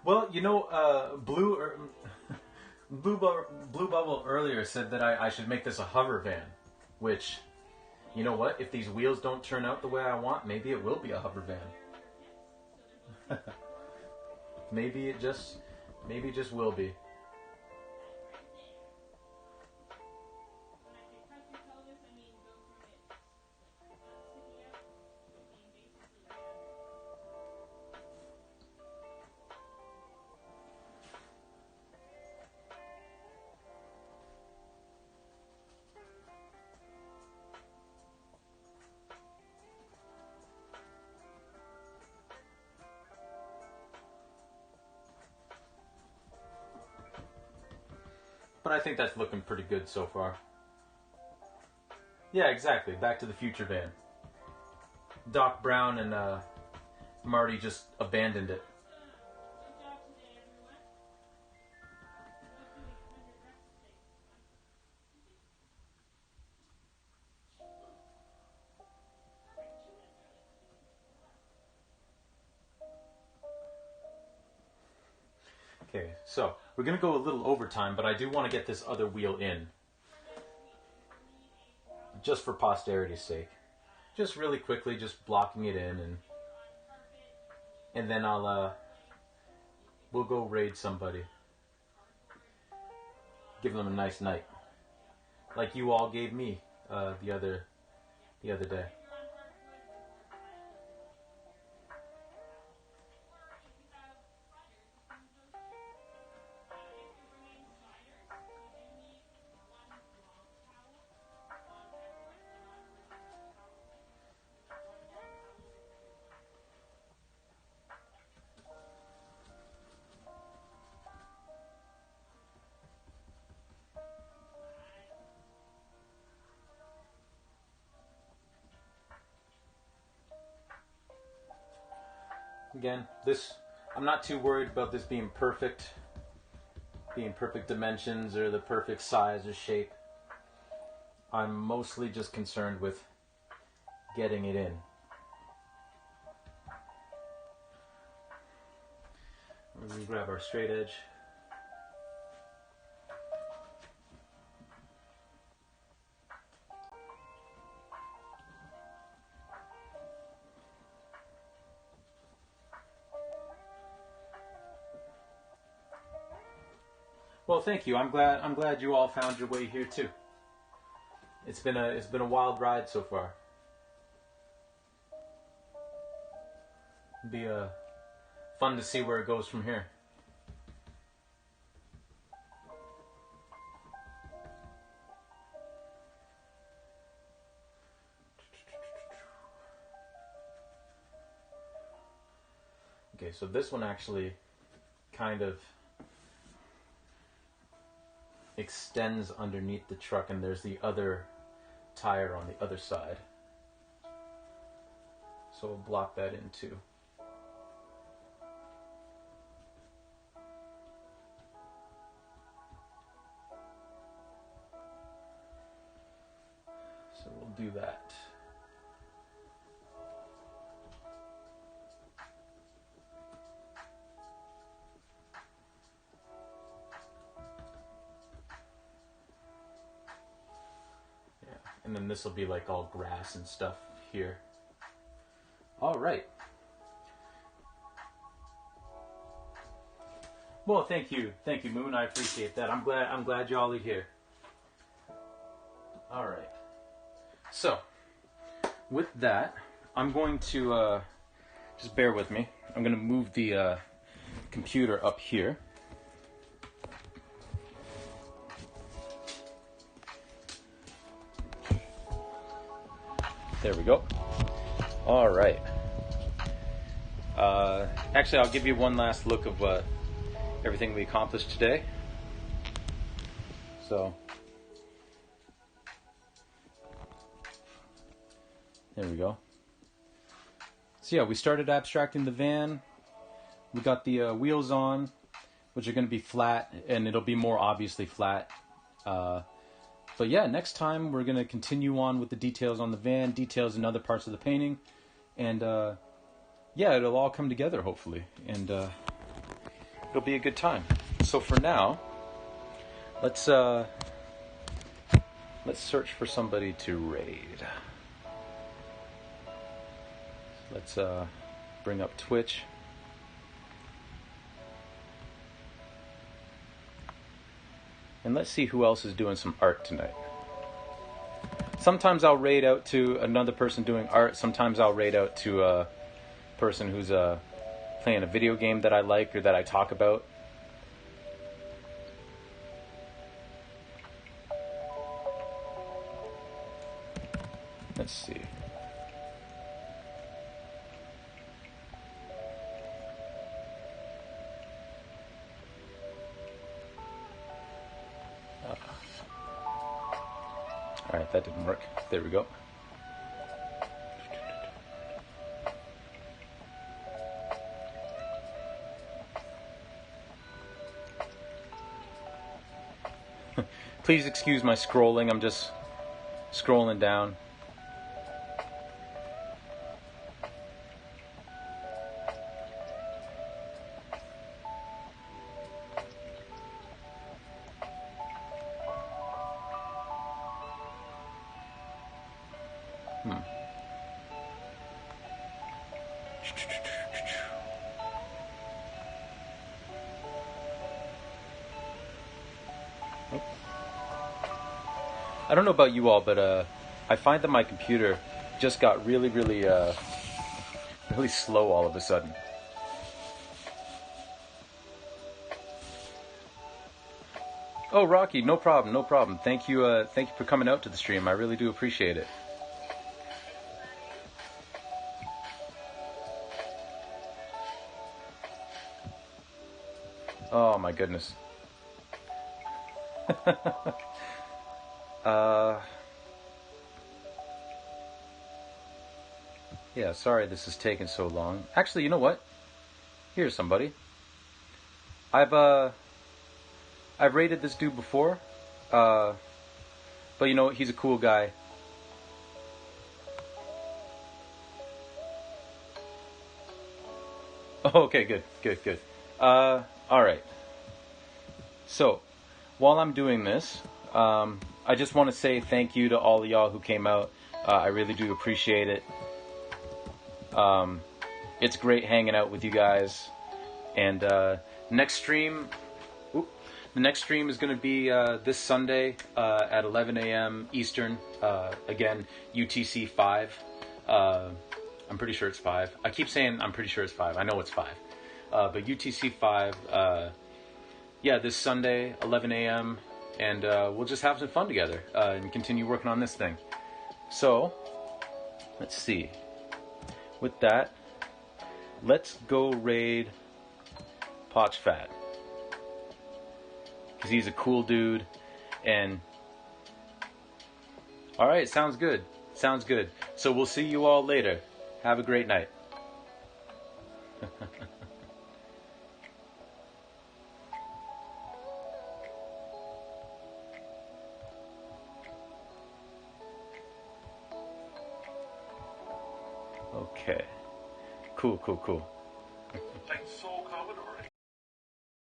S1: Well, you know, Blue Bubble earlier said that I should make this a hover van, which, you know what? If these wheels don't turn out the way I want, maybe it will be a hover van. maybe it just will be. But I think that's looking pretty good so far. Yeah, exactly. Back to the Future van. Doc Brown and Marty just abandoned it.
S2: Good job today, everyone. Let's do 800 reps today.
S1: Okay, so we're gonna go a little overtime, but I do want to get this other wheel in, just for posterity's sake. Just really quickly, just blocking it in, and then we'll go raid somebody. Give them a nice night, like you all gave me the other day. Again, I'm not too worried about this being perfect dimensions or the perfect size or shape. I'm mostly just concerned with getting it in. We're gonna grab our straight edge. Well, thank you. I'm glad you all found your way here too. It's been a wild ride so far. It'll be fun to see where it goes from here. Okay, so this one actually kind of extends underneath the truck, and there's the other tire on the other side. So we'll block that in too. So we'll do that. And then this will be like all grass and stuff here. All right. Well, thank you, Moon. I appreciate that. I'm glad y'all are here. All right. So, with that, I'm going to just bear with me. I'm going to move the computer up here. There we go. All right. Actually, I'll give you one last look of everything we accomplished today. So, there we go. So yeah, we started abstracting the van. We got the wheels on, which are going to be flat, and it'll be more obviously flat. But yeah, next time we're going to continue on with the details on the van, details in other parts of the painting. And yeah, it'll all come together, hopefully. And it'll be a good time. So for now, let's search for somebody to raid. Let's bring up Twitch. And let's see who else is doing some art tonight. Sometimes I'll raid out to another person doing art. Sometimes I'll raid out to a person who's playing a video game that I like or that I talk about. Let's see. Alright. that didn't work. There we go. Please excuse my scrolling. I'm just scrolling down. I don't know about you all, but I find that my computer just got really slow all of a sudden. Oh, Rocky, no problem, no problem. Thank you for coming out to the stream. I really do appreciate it. Oh my goodness. Yeah, sorry this is taking so long. Actually, you know what? Here's somebody. I've rated this dude before. But you know what? He's a cool guy. Oh, okay, good. Alright. So, while I'm doing this, I just want to say thank you to all of y'all who came out. I really do appreciate it. It's great hanging out with you guys. And next stream, the next stream is going to be this Sunday at 11 a.m. Eastern. Again, UTC 5. I'm pretty sure it's 5. I keep saying I'm pretty sure it's 5. I know it's 5. But UTC 5, yeah, this Sunday, 11 a.m. And we'll just have some fun together and continue working on this thing. So, let's see. With that, let's go raid Potch Fat. Because he's a cool dude. And, alright, sounds good. Sounds good. So we'll see you all later. Have a great night. Okay. Cool.
S3: Light Soul Commodore